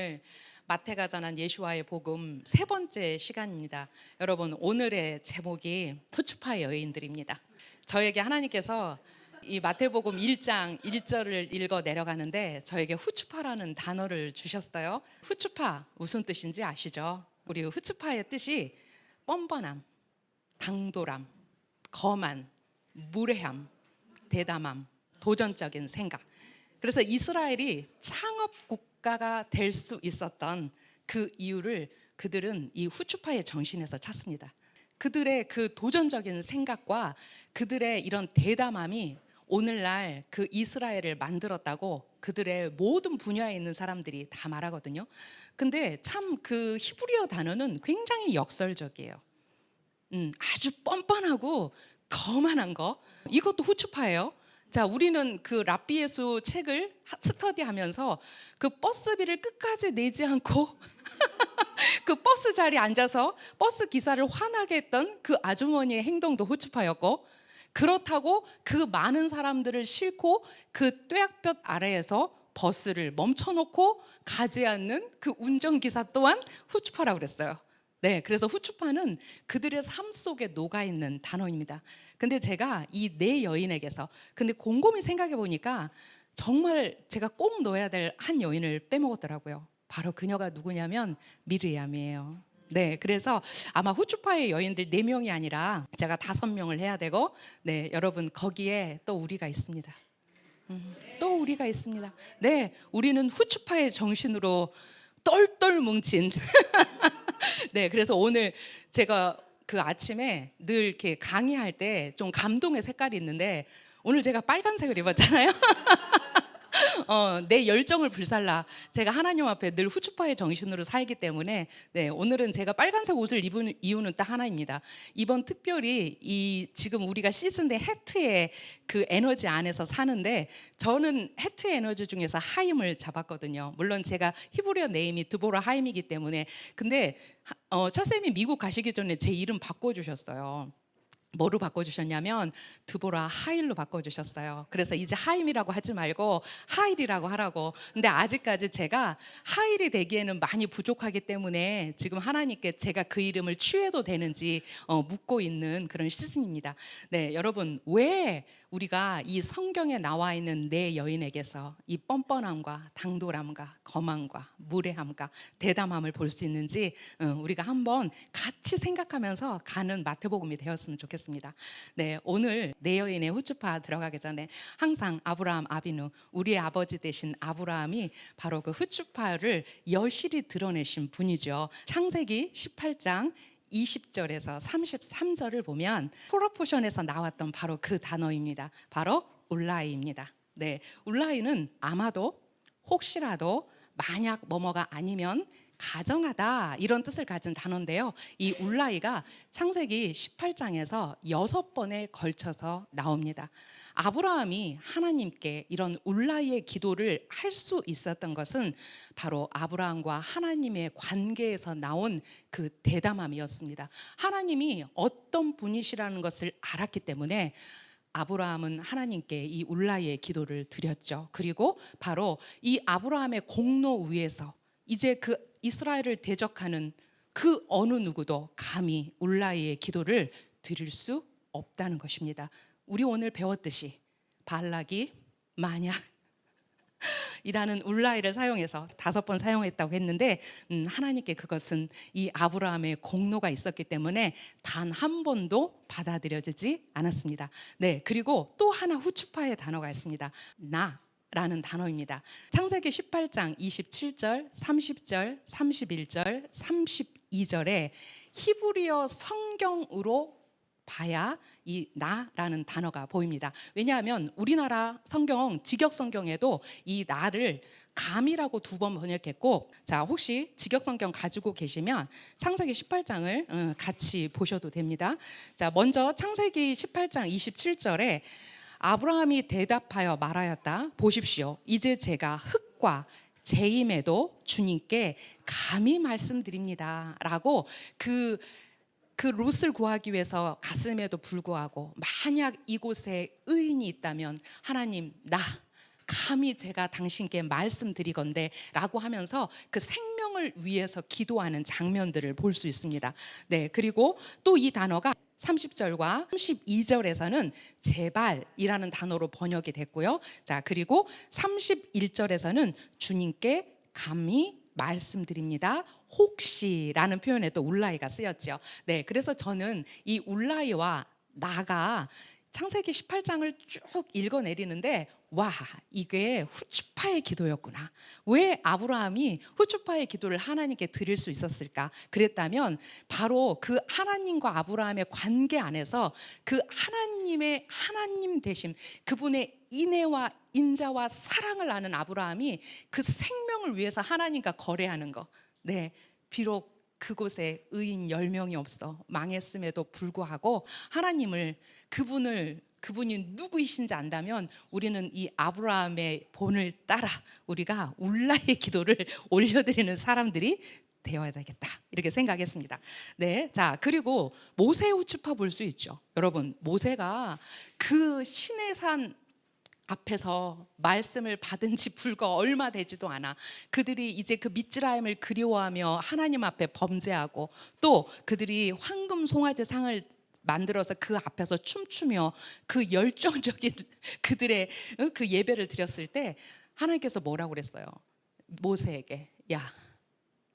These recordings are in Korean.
오늘 마태가 전한 예수와의 복음 세 번째 시간입니다. 여러분, 오늘의 제목이 후추파의 여인들입니다. 저에게 하나님께서 이 마태복음 1장 1절을 읽어 내려가는데 저에게 후추파라는 단어를 주셨어요. 후추파 무슨 뜻인지 아시죠? 우리 후추파의 뜻이 뻔뻔함, 당돌함, 거만, 무례함, 대담함, 도전적인 생각. 그래서 이스라엘이 창업 국가가 될 수 있었던 그 이유를 그들은 이 후추파의 정신에서 찾습니다. 그들의 그 도전적인 생각과 그들의 이런 대담함이 오늘날 그 이스라엘을 만들었다고 그들의 모든 분야에 있는 사람들이 다 말하거든요. 근데 참 그 히브리어 단어는 굉장히 역설적이에요. 아주 뻔뻔하고 거만한 거, 이것도 후추파예요. 자, 우리는 그 랍비 예수 책을 스터디하면서 그 버스비를 끝까지 내지 않고 그 버스 자리에 앉아서 버스 기사를 화나게 했던 그 아주머니의 행동도 후추파였고, 그렇다고 그 많은 사람들을 싣고 그 뙤약볕 아래에서 버스를 멈춰놓고 가지 않는 그 운전기사 또한 후추파라고 그랬어요. 네, 그래서 후추파는 그들의 삶 속에 녹아있는 단어입니다. 근데 제가 이 네 여인에게서 근데 곰곰이 생각해 보니까 정말 제가 꼭 넣어야 될 한 여인을 빼먹었더라고요. 바로 그녀가 누구냐면 미르암이에요. 네, 그래서 아마 후추파의 여인들 4명이 아니라 제가 5명을 해야 되고, 네, 여러분 거기에 또 우리가 있습니다. 또 우리가 있습니다. 네, 우리는 후추파의 정신으로 똘똘 뭉친 네, 그래서 오늘 제가 그 아침에 늘 이렇게 강의할 때 좀 감동의 색깔이 있는데 오늘 제가 빨간색을 입었잖아요. 내 열정을 불살라. 제가 하나님 앞에 늘 후추파의 정신으로 살기 때문에 네, 오늘은 제가 빨간색 옷을 입은 이유는 딱 하나입니다. 이번 특별히 이 지금 우리가 시즌 대 해트의 그 에너지 안에서 사는데 저는 해트의 에너지 중에서 하임을 잡았거든요. 물론 제가 히브리어 네임이 드보라 하임이기 때문에. 근데 차쌤이 미국 가시기 전에 제 이름 바꿔주셨어요. 뭐로 바꿔주셨냐면 드보라 하일로 바꿔주셨어요. 그래서 이제 하임이라고 하지 말고 하일이라고 하라고. 근데 아직까지 제가 하일이 되기에는 많이 부족하기 때문에 지금 하나님께 제가 그 이름을 취해도 되는지 묻고 있는 그런 시즌입니다. 네, 여러분, 왜 우리가 이 성경에 나와 있는 네 여인에게서 이 뻔뻔함과 당돌함과 거만과 무례함과 대담함을 볼 수 있는지 우리가 한번 같이 생각하면서 가는 마태복음이 되었으면 좋겠습니다. 네, 오늘 네 여인의 후추파 들어가기 전에 항상 아브라함 아비누, 우리의 아버지 되신 아브라함이 바로 그 후추파를 여실히 드러내신 분이죠. 창세기 18장 20절에서 33절을 보면 토라포션에서 나왔던 바로 그 단어입니다. 바로 울라이입니다. 네, 울라이는 아마도 혹시라도 만약 뭐뭐가 아니면 가정하다 이런 뜻을 가진 단어인데요. 이 울라이가 창세기 18장에서 6번에 걸쳐서 나옵니다. 아브라함이 하나님께 이런 울라이의 기도를 할 수 있었던 것은 바로 아브라함과 하나님의 관계에서 나온 그 대담함이었습니다. 하나님이 어떤 분이시라는 것을 알았기 때문에 아브라함은 하나님께 이 울라이의 기도를 드렸죠. 그리고 바로 이 아브라함의 공로 위에서 이제 그 이스라엘을 대적하는 그 어느 누구도 감히 울라이의 기도를 드릴 수 없다는 것입니다. 우리 오늘 배웠듯이 발락이 만약 이라는 울라이를 사용해서 5번 사용했다고 했는데 하나님께 그것은 이 아브라함의 공로가 있었기 때문에 단 한 번도 받아들여지지 않았습니다. 네, 그리고 또 하나 후추파의 단어가 있습니다. 라는 단어입니다. 창세기 18장 27절, 30절, 31절, 32절에 히브리어 성경으로 봐야 이 나라는 단어가 보입니다. 왜냐하면 우리나라 성경, 직역 성경에도 이 나를 감이라고 2번 번역했고, 자, 혹시 직역 성경 가지고 계시면 창세기 18장을 같이 보셔도 됩니다. 자, 먼저 창세기 18장 27절에 아브라함이 대답하여 말하였다. 보십시오. 이제 제가 흙과 재임에도 주님께 감히 말씀드립니다. 라고 그 롯을 구하기 위해서 갔음에도 불구하고 만약 이곳에 의인이 있다면 하나님, 나 감히 제가 당신께 말씀드리건대 라고 하면서 그 생명을 위해서 기도하는 장면들을 볼 수 있습니다. 네, 그리고 또 이 단어가 30절과 32절에서는 제발이라는 단어로 번역이 됐고요. 자, 그리고 31절에서는 주님께 감히 말씀드립니다. 혹시라는 표현에 또 울라이가 쓰였죠. 네, 그래서 저는 이 울라이와 나가 창세기 18장을 쭉 읽어내리는데 와, 이게 후추파의 기도였구나. 왜 아브라함이 후추파의 기도를 하나님께 드릴 수 있었을까? 그랬다면 바로 그 하나님과 아브라함의 관계 안에서 그 하나님의 하나님 되심, 그분의 인애와 인자와 사랑을 아는 아브라함이 그 생명을 위해서 하나님과 거래하는 거. 네, 비록 그곳에 의인 10명이 없어 망했음에도 불구하고 그분이 누구이신지 안다면 우리는 이 아브라함의 본을 따라 우리가 울라의 기도를 올려드리는 사람들이 되어야 되겠다, 이렇게 생각했습니다. 네, 자, 그리고 모세 후추파 볼 수 있죠. 여러분, 모세가 그 시내 산 앞에서 말씀을 받은 지 불과 얼마 되지도 않아 그들이 이제 그 미츠라임을 그리워하며 하나님 앞에 범죄하고 또 그들이 황금 송아지 상을 만들어서 그 앞에서 춤추며 그 열정적인 그들의 그 예배를 드렸을 때 하나님께서 뭐라고 그랬어요? 모세에게, 야,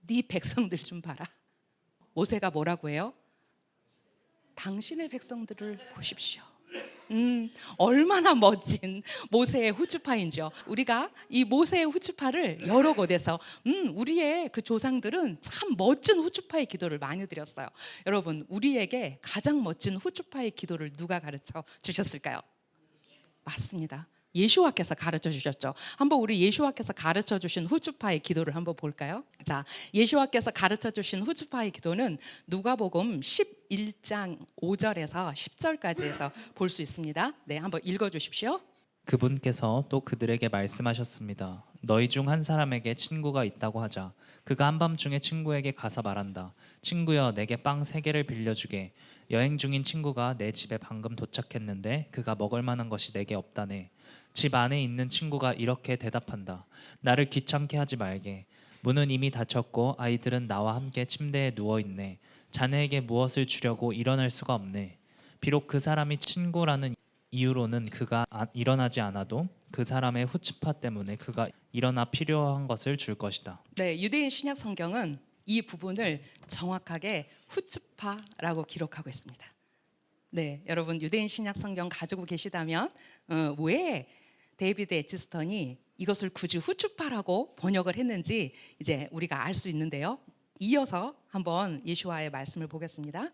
네 백성들 좀 봐라. 모세가 뭐라고 해요? 당신의 백성들을 보십시오. 얼마나 멋진 모세의 후추파인지요. 우리가 이 모세의 후추파를 여러 곳에서 우리의 그 조상들은 참 멋진 후추파의 기도를 많이 드렸어요. 여러분, 우리에게 가장 멋진 후추파의 기도를 누가 가르쳐 주셨을까요? 맞습니다. 예수와께서 가르쳐 주셨죠. 한번 우리 예수와께서 가르쳐 주신 후추파의 기도를 한번 볼까요? 자, 예수와께서 가르쳐 주신 후추파의 기도는 누가복음 11장 5절에서 10절까지 해서 볼 수 있습니다. 네, 한번 읽어 주십시오. 그분께서 또 그들에게 말씀하셨습니다. 너희 중 한 사람에게 친구가 있다고 하자. 그가 한밤중에 친구에게 가서 말한다. 친구여, 내게 빵 3개를 빌려주게. 여행 중인 친구가 내 집에 방금 도착했는데 그가 먹을 만한 것이 내게 없다네. 집 안에 있는 친구가 이렇게 대답한다. 나를 귀찮게 하지 말게. 문은 이미 닫혔고 아이들은 나와 함께 침대에 누워있네. 자네에게 무엇을 주려고 일어날 수가 없네. 비록 그 사람이 친구라는 이유로는 그가 일어나지 않아도 그 사람의 후츠파 때문에 그가 일어나 필요한 것을 줄 것이다. 네, 유대인 신약 성경은 이 부분을 정확하게 후츠파라고 기록하고 있습니다. 네, 여러분, 유대인 신약 성경 가지고 계시다면 왜 데이비드 에치스턴이 이것을 굳이 후추파라고 번역을 했는지 이제 우리가 알 수 있는데요. 이어서 한번 예수와의 말씀을 보겠습니다.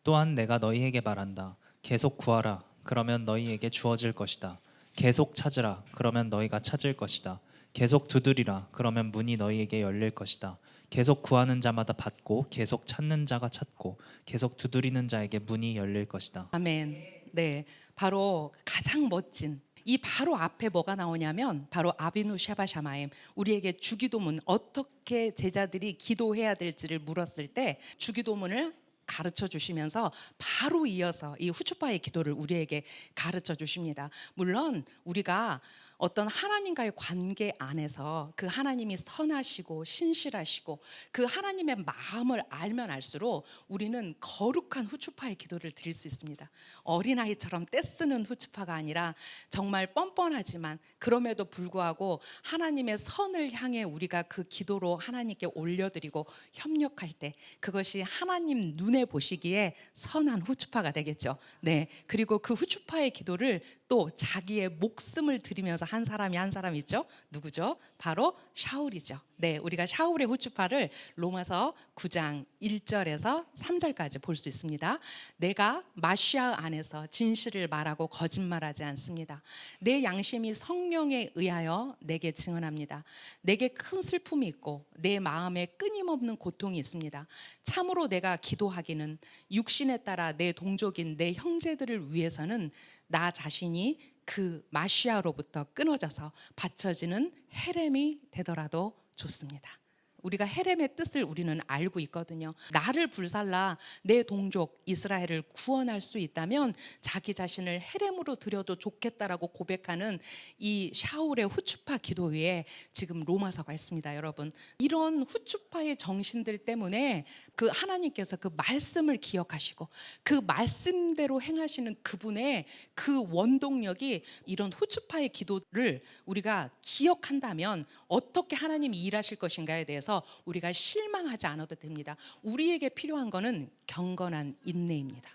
또한 내가 너희에게 말한다. 계속 구하라. 그러면 너희에게 주어질 것이다. 계속 찾으라. 그러면 너희가 찾을 것이다. 계속 두드리라. 그러면 문이 너희에게 열릴 것이다. 계속 구하는 자마다 받고 계속 찾는 자가 찾고 계속 두드리는 자에게 문이 열릴 것이다. 아멘. 네, 바로 가장 멋진 이 바로 앞에 뭐가 나오냐면 바로 아비누 샤바샤마임, 우리에게 주기도문, 어떻게 제자들이 기도해야 될지를 물었을 때 주기도문을 가르쳐 주시면서 바로 이어서 이 후추파의 기도를 우리에게 가르쳐 주십니다. 물론 우리가 어떤 하나님과의 관계 안에서 그 하나님이 선하시고 신실하시고 그 하나님의 마음을 알면 알수록 우리는 거룩한 후추파의 기도를 드릴 수 있습니다. 어린아이처럼 떼쓰는 후추파가 아니라 정말 뻔뻔하지만 그럼에도 불구하고 하나님의 선을 향해 우리가 그 기도로 하나님께 올려드리고 협력할 때 그것이 하나님 눈에 보시기에 선한 후추파가 되겠죠. 네, 그리고 그 후추파의 기도를 또 자기의 목숨을 드리면서 한 사람이 있죠. 누구죠? 바로 샤울이죠. 네, 우리가 샤울의 후추파를 로마서 9장 1절에서 3절까지 볼 수 있습니다. 내가 마시아 안에서 진실을 말하고 거짓말하지 않습니다. 내 양심이 성령에 의하여 내게 증언합니다. 내게 큰 슬픔이 있고 내 마음에 끊임없는 고통이 있습니다. 참으로 내가 기도하기는 육신에 따라 내 동족인 내 형제들을 위해서는 나 자신이 그 마시아로부터 끊어져서 받쳐지는 헤렘이 되더라도 좋습니다. 우리가 헤렘의 뜻을 우리는 알고 있거든요. 나를 불살라 내 동족 이스라엘을 구원할 수 있다면 자기 자신을 헤렘으로 드려도 좋겠다라고 고백하는 이 샤울의 후추파 기도 위에 지금 로마서가 있습니다. 여러분, 이런 후추파의 정신들 때문에 그 하나님께서 그 말씀을 기억하시고 그 말씀대로 행하시는 그분의 그 원동력이 이런 후추파의 기도를 우리가 기억한다면 어떻게 하나님이 일하실 것인가에 대해서 우리가 실망하지 않아도 됩니다. 우리에게 필요한 거는 경건한 인내입니다.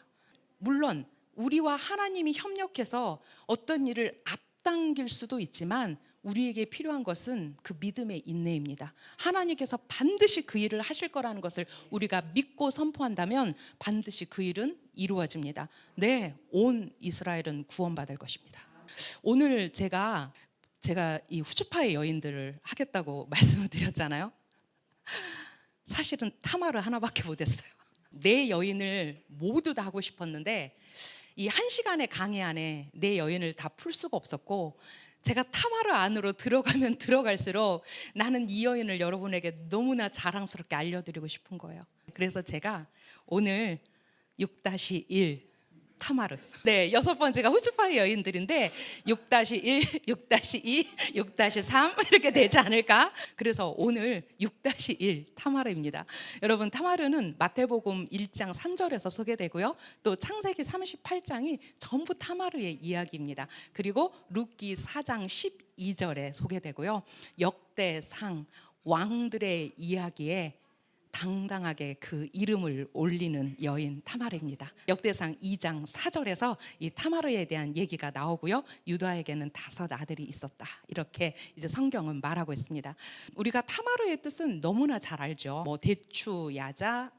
물론 우리와 하나님이 협력해서 어떤 일을 앞당길 수도 있지만 우리에게 필요한 것은 그 믿음의 인내입니다. 하나님께서 반드시 그 일을 하실 거라는 것을 우리가 믿고 선포한다면 반드시 그 일은 이루어집니다. 네, 온 이스라엘은 구원받을 것입니다. 오늘 제가 이 후추파의 여인들을 하겠다고 말씀을 드렸잖아요. 사실은 타마르 하나밖에 못했어요. 네 여인을 모두 다 하고 싶었는데 이 1시간의 강의 안에 네 여인을 다 풀 수가 없었고, 제가 타마르 안으로 들어가면 들어갈수록 나는 이 여인을 여러분에게 너무나 자랑스럽게 알려드리고 싶은 거예요. 그래서 제가 오늘 6-1 타마르, 네, 6번째가 후추파의 여인들인데 6-1, 6-2, 6-3 이렇게 되지 않을까? 그래서 오늘 6-1 타마르입니다. 여러분, 타마르는 마태복음 1장 3절에서 소개되고요, 또 창세기 38장이 전부 타마르의 이야기입니다. 그리고 룻기 4장 12절에 소개되고요, 역대상 왕들의 이야기에 당당하게 그 이름을 올리는 여인 타마르입니다. 역대상 2장 4절에서 이 타마르에 대한 얘기가 나오고요, 유다에게는 5 아들이 있었다, 이렇게 이제 성경은 말하고 있습니다. 우리가 타마르의 뜻은 너무나 잘 알죠. 뭐 대추, 야자,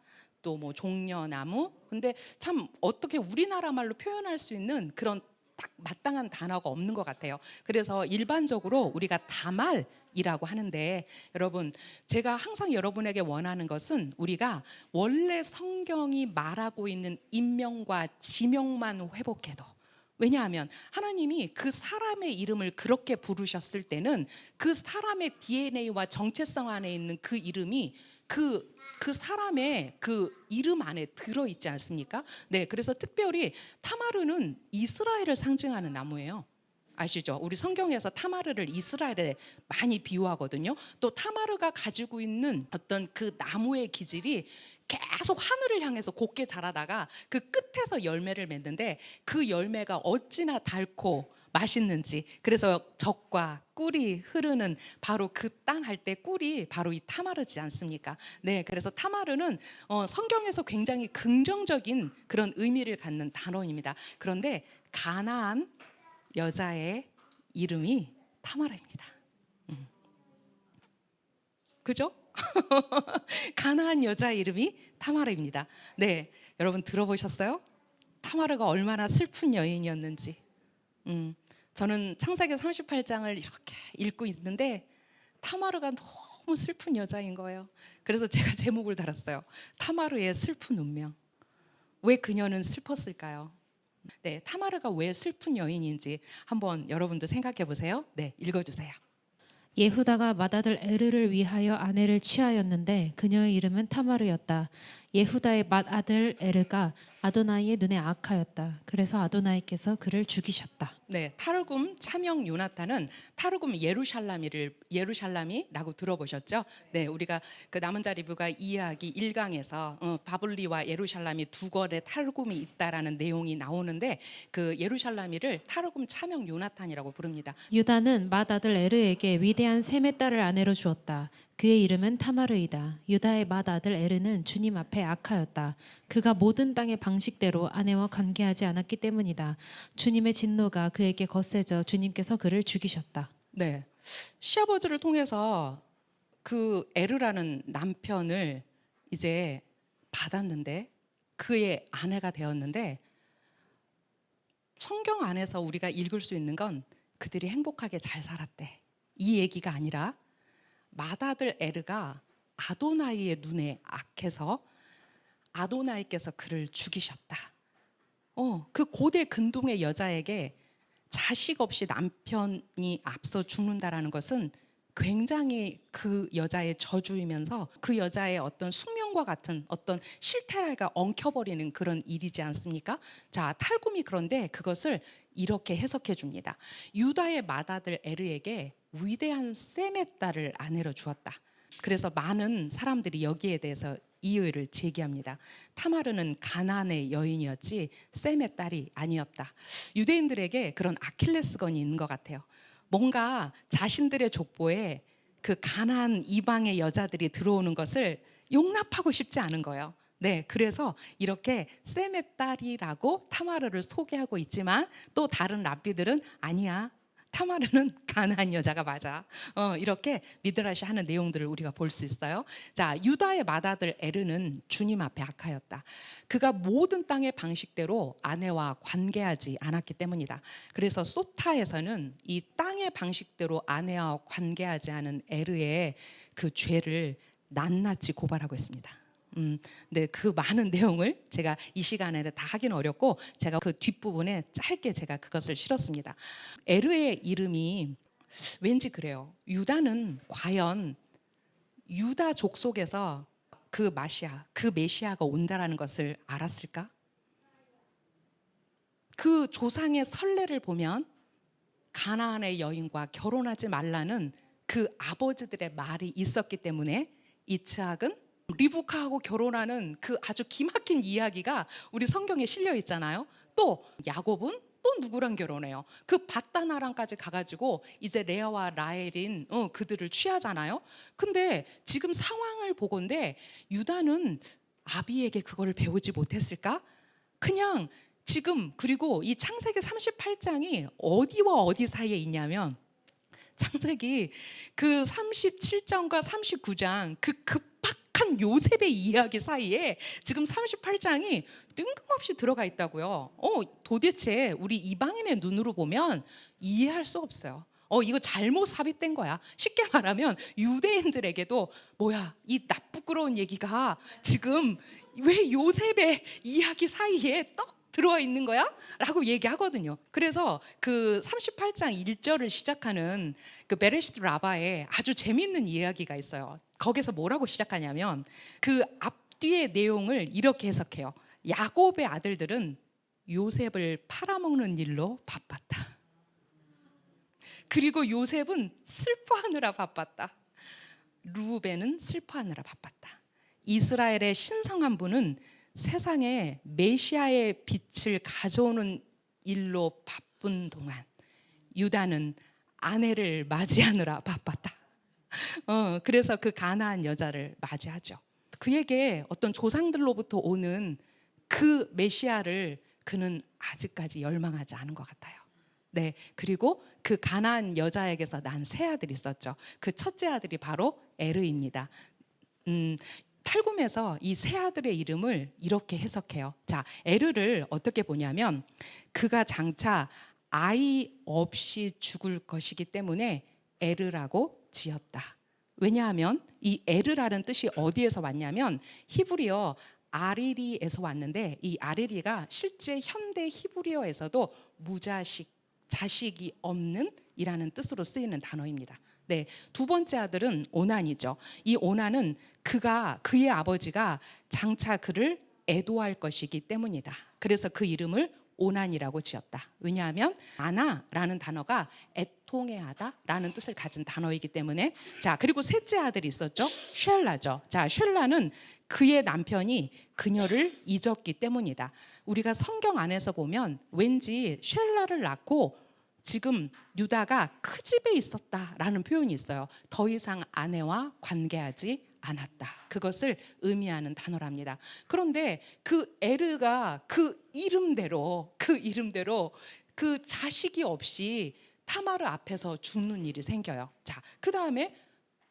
또 뭐 종려나무. 근데 참 어떻게 우리나라 말로 표현할 수 있는 그런 딱 마땅한 단어가 없는 것 같아요. 그래서 일반적으로 우리가 다말이라고 하는데, 여러분, 제가 항상 여러분에게 원하는 것은 우리가 원래 성경이 말하고 있는 인명과 지명만 회복해도, 왜냐하면 하나님이 그 사람의 이름을 그렇게 부르셨을 때는 그 사람의 DNA와 정체성 안에 있는 그 이름이 그 사람의 그 이름 안에 들어있지 않습니까? 네, 그래서 특별히 타마르는 이스라엘을 상징하는 나무예요. 아시죠? 우리 성경에서 타마르를 이스라엘에 많이 비유하거든요. 또 타마르가 가지고 있는 어떤 그 나무의 기질이 계속 하늘을 향해서 곱게 자라다가 그 끝에서 열매를 맺는데 그 열매가 어찌나 달고 맛있는지, 그래서 젖과 꿀이 흐르는 바로 그 땅 할 때 꿀이 바로 이 타마르지 않습니까? 네, 그래서 타마르는 성경에서 굉장히 긍정적인 그런 의미를 갖는 단어입니다. 그런데 가나안 여자의 이름이 타마르입니다. 그죠? 가나안 여자 이름이 타마르입니다. 네, 여러분 들어보셨어요? 타마르가 얼마나 슬픈 여인이었는지. 저는 창세기 38장을 이렇게 읽고 있는데 타마르가 너무 슬픈 여자인 거예요. 그래서 제가 제목을 달았어요. 타마르의 슬픈 운명. 왜 그녀는 슬펐을까요? 네, 타마르가 왜 슬픈 여인인지 한번 여러분도 생각해 보세요. 네, 읽어주세요. 예후다가 맏아들 에르를 위하여 아내를 취하였는데 그녀의 이름은 타마르였다. 예후다의 맏아들 에르가 아도나이의 눈에 악하였다. 그래서 아도나이께서 그를 죽이셨다. 네, 타르굼 차명 요나탄은 타르굼 예루샬람이라고 들어보셨죠? 네, 우리가 그 남은 자 리뷰가 이해하기 1강에서 바블리와 예루샬람이 두 권의 타르굼이 있다라는 내용이 나오는데 그 예루샬람이를 타르굼 차명 요나탄이라고 부릅니다. 유다는 맏아들 에르에게 위대한 셈의 딸을 아내로 주었다. 그의 이름은 타마르이다. 유다의 맏아들 에르는 주님 앞에 악하였다. 그가 모든 땅의 방식대로 아내와 관계하지 않았기 때문이다. 주님의 진노가 그에게 거세져 주님께서 그를 죽이셨다. 네, 시아버지를 통해서 그 에르라는 남편을 이제 받았는데 그의 아내가 되었는데, 성경 안에서 우리가 읽을 수 있는 건 그들이 행복하게 잘 살았대, 이 얘기가 아니라 맏아들 에르가 아도나이의 눈에 악해서 아도나이께서 그를 죽이셨다. 그 고대 근동의 여자에게 자식 없이 남편이 앞서 죽는다라는 것은 굉장히 그 여자의 저주이면서 그 여자의 어떤 숙명과 같은 어떤 실태랄까 엉켜버리는 그런 일이지 않습니까? 자, 탈굼이 그런데 그것을 이렇게 해석해 줍니다. 유다의 맏아들 에르에게 위대한 셈의 딸을 아내로 주었다. 그래서 많은 사람들이 여기에 대해서 이의를 제기합니다. 타마르는 가나안의 여인이었지 셈의 딸이 아니었다. 유대인들에게 그런 아킬레스건이 있는 것 같아요. 뭔가 자신들의 족보에 그 가나안 이방의 여자들이 들어오는 것을 용납하고 싶지 않은 거예요. 네, 그래서 이렇게 셈의 딸이라고 타마르를 소개하고 있지만 또 다른 랍비들은 아니야. 타마르는 가나안 여자가 맞아. 이렇게 미드라시 하는 내용들을 우리가 볼 수 있어요. 자, 유다의 맏아들 에르는 주님 앞에 악하였다. 그가 모든 땅의 방식대로 아내와 관계하지 않았기 때문이다. 그래서 소타에서는 이 땅의 방식대로 아내와 관계하지 않은 에르의 그 죄를 낱낱이 고발하고 있습니다. 네, 그 많은 내용을 제가 이 시간에 다 하기는 어렵고 제가 그 뒷부분에 짧게 제가 그것을 실었습니다. 에르의 이름이 왠지 그래요. 유다는 과연 유다 족속에서 그 메시아가 온다라는 것을 알았을까? 그 조상의 선례를 보면 가나안의 여인과 결혼하지 말라는 그 아버지들의 말이 있었기 때문에 이츠학은 리브카하고 결혼하는 그 아주 기막힌 이야기가 우리 성경에 실려 있잖아요. 또 야곱은 또 누구랑 결혼해요? 그 밧다나랑까지 가가지고 이제 레아와 라헬인 그들을 취하잖아요. 근데 지금 상황을 보건대 유다는 아비에게 그거를 배우지 못했을까? 그냥 지금 그리고 이 창세기 38장이 어디와 어디 사이에 있냐면 창세기 그 37장과 39장 그 급박한 요셉의 이야기 사이에 지금 38장이 뜬금없이 들어가 있다고요. 도대체 우리 이방인의 눈으로 보면 이해할 수 없어요. 이거 잘못 삽입된 거야. 쉽게 말하면 유대인들에게도 뭐야 이 나쁘끄러운 얘기가 지금 왜 요셉의 이야기 사이에 떡 들어와 있는 거야? 라고 얘기하거든요. 그래서 그 38장 1절을 시작하는 그 베레시트 라바에 아주 재미있는 이야기가 있어요. 거기서 뭐라고 시작하냐면 그 앞뒤의 내용을 이렇게 해석해요. 야곱의 아들들은 요셉을 팔아먹는 일로 바빴다. 그리고 요셉은 슬퍼하느라 바빴다. 루벤은 슬퍼하느라 바빴다. 이스라엘의 신성한 분은 세상에 메시아의 빛을 가져오는 일로 바쁜 동안 유다는 아내를 맞이하느라 바빴다. 그래서 그 가나안 여자를 맞이하죠. 그에게 어떤 조상들로부터 오는 그 메시아를 그는 아직까지 열망하지 않은 것 같아요. 네, 그리고 그 가나안 여자에게서 난 세 아들이 있었죠. 그 첫째 아들이 바로 에르입니다. 탈굼에서 이 세 아들의 이름을 이렇게 해석해요. 자, 에르를 어떻게 보냐면 그가 장차 아이 없이 죽을 것이기 때문에 에르라고 지었다. 왜냐하면 이 에르라는 뜻이 어디에서 왔냐면 히브리어 아리리에서 왔는데 이 아리리가 실제 현대 히브리어에서도 무자식, 자식이 없는 이라는 뜻으로 쓰이는 단어입니다. 네, 두 번째 아들은 오난이죠. 이 오난은 그의 아버지가 장차 그를 애도할 것이기 때문이다. 그래서 그 이름을 오난이라고 지었다. 왜냐하면 아나라는 단어가 애통해하다라는 뜻을 가진 단어이기 때문에. 자, 그리고 셋째 아들이 있었죠. 쉘라죠. 자, 쉘라는 그의 남편이 그녀를 잊었기 때문이다. 우리가 성경 안에서 보면 왠지 쉘라를 낳고 지금 유다가 그 집에 있었다라는 표현이 있어요. 더 이상 아내와 관계하지 않았다. 그것을 의미하는 단어랍니다. 그런데 그 에르가 그 이름대로 그 자식이 없이 타마르 앞에서 죽는 일이 생겨요. 자, 그 다음에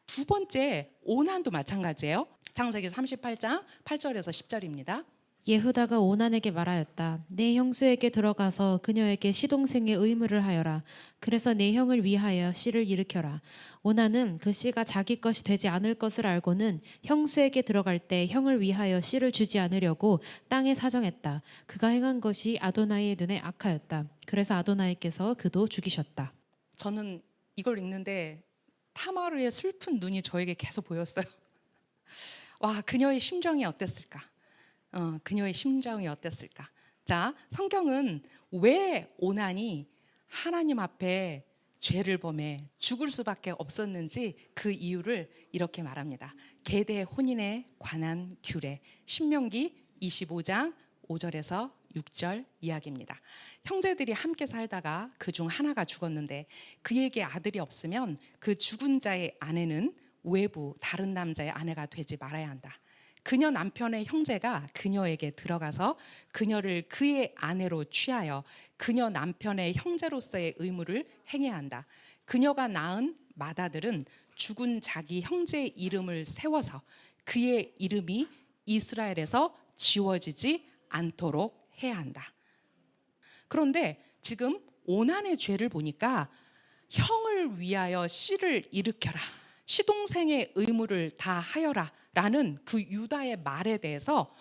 두 번째 오난도 마찬가지예요. 창세기 38장 8절에서 10절입니다. 예후다가 오난에게 말하였다. 내 형수에게 들어가서 그녀에게 시동생의 의무를 하여라. 그래서 내 형을 위하여 씨를 일으켜라. 오난은 그 씨가 자기 것이 되지 않을 것을 알고는 형수에게 들어갈 때 형을 위하여 씨를 주지 않으려고 땅에 사정했다. 그가 행한 것이 아도나이의 눈에 악하였다. 그래서 아도나이께서 그도 죽이셨다. 저는 이걸 읽는데 타마르의 슬픈 눈이 저에게 계속 보였어요. 와, 그녀의 심정이 어땠을까? 그녀의 심정이 어땠을까? 자, 성경은 왜 오난이 하나님 앞에 죄를 범해 죽을 수밖에 없었는지 그 이유를 이렇게 말합니다. 계대 혼인에 관한 규례, 신명기 25장 5절에서 6절 이야기입니다. 형제들이 함께 살다가 그중 하나가 죽었는데 그에게 아들이 없으면 그 죽은 자의 아내는 외부 다른 남자의 아내가 되지 말아야 한다. 그녀 남편의 형제가 그녀에게 들어가서 그녀를 그의 아내로 취하여 그녀 남편의 형제로서의 의무를 행해야 한다. 그녀가 낳은 맏아들은 죽은 자기 형제의 이름을 세워서 그의 이름이 이스라엘에서 지워지지 않도록 해야 한다. 그런데 지금 오난의 죄를 보니까 형을 위하여 씨를 일으켜라, 시동생의 의무를 다 하여라 라는 그 유다의 말에 대해서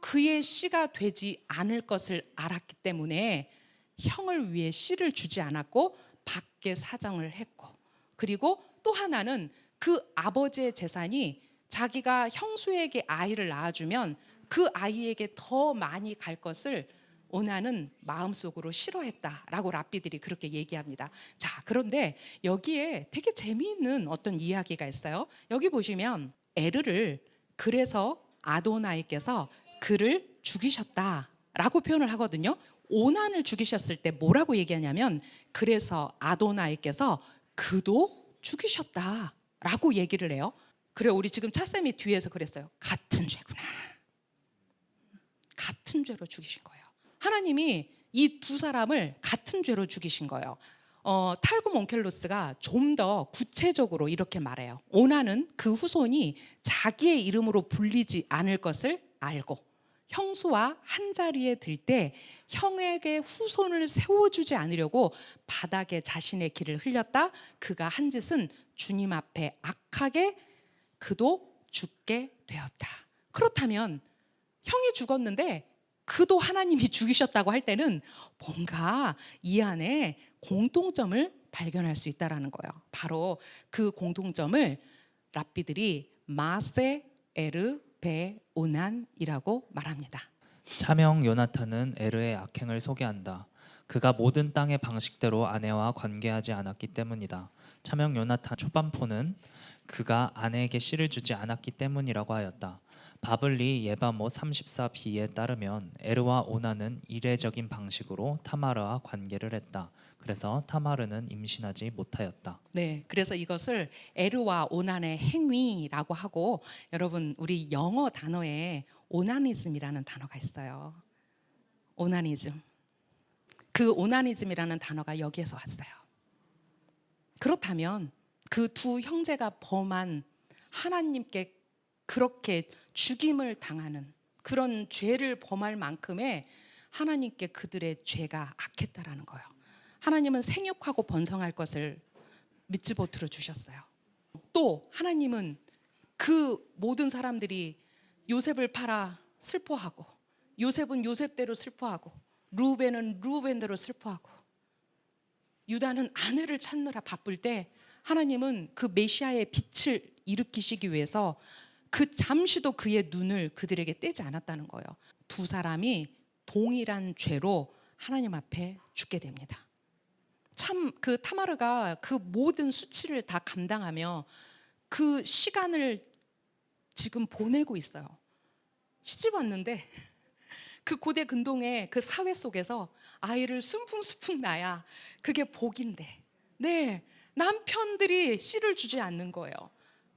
그의 씨가 되지 않을 것을 알았기 때문에 형을 위해 씨를 주지 않았고 밖에 사정을 했고, 그리고 또 하나는 그 아버지의 재산이 자기가 형수에게 아이를 낳아주면 그 아이에게 더 많이 갈 것을 오난은 마음속으로 싫어했다라고 랍비들이 그렇게 얘기합니다. 자, 그런데 여기에 되게 재미있는 어떤 이야기가 있어요. 여기 보시면 에르를 그래서 아도나이께서 그를 죽이셨다라고 표현을 하거든요. 오난을 죽이셨을 때 뭐라고 얘기하냐면 그래서 아도나이께서 그도 죽이셨다라고 얘기를 해요. 그래, 우리 지금 차쌤이 뒤에서 그랬어요. 같은 죄구나. 같은 죄로 죽이신 거예요. 하나님이 이 두 사람을 같은 죄로 죽이신 거예요. 탈금 온켈로스가 좀 더 구체적으로 이렇게 말해요. 오난은 그 후손이 자기의 이름으로 불리지 않을 것을 알고 형수와 한 자리에 들 때 형에게 후손을 세워주지 않으려고 바닥에 자신의 길을 흘렸다. 그가 한 짓은 주님 앞에 악하게 그도 죽게 되었다. 그렇다면 형이 죽었는데 그도 하나님이 죽이셨다고 할 때는 뭔가 이 안에 공통점을 발견할 수 있다라는 거예요. 바로 그 공통점을 랍비들이 마세 에르 베 오난이라고 말합니다. 차명 요나탄은 에르의 악행을 소개한다. 그가 모든 땅의 방식대로 아내와 관계하지 않았기 때문이다. 차명 요나탄 초반포는 그가 아내에게 씨를 주지 않았기 때문이라고 하였다. 바블리 예바못 34b에 따르면 에르와 오난은 이례적인 방식으로 타마르와 관계를 했다. 그래서 타마르는 임신하지 못하였다. 네, 그래서 이것을 에르와 오난의 행위라고 하고, 여러분 우리 영어 단어에 오나니즘이라는 단어가 있어요. 오나니즘. 그 오나니즘이라는 단어가 여기에서 왔어요. 그렇다면 그 두 형제가 범한 하나님께 그렇게 죽임을 당하는 그런 죄를 범할 만큼의 하나님께 그들의 죄가 악했다라는 거예요. 하나님은 생육하고 번성할 것을 미츠보트로 주셨어요. 또 하나님은 그 모든 사람들이 요셉을 팔아 슬퍼하고, 요셉은 요셉대로 슬퍼하고, 루벤은 루벤대로 슬퍼하고, 유다는 아내를 찾느라 바쁠 때 하나님은 그 메시아의 빛을 일으키시기 위해서 그 잠시도 그의 눈을 그들에게 떼지 않았다는 거예요. 두 사람이 동일한 죄로 하나님 앞에 죽게 됩니다. 참 그 타마르가 그 모든 수치를 다 감당하며 그 시간을 지금 보내고 있어요. 시집 왔는데 그 고대 근동의 그 사회 속에서 아이를 숨풍숨풍 낳아야 그게 복인데, 네, 남편들이 씨를 주지 않는 거예요.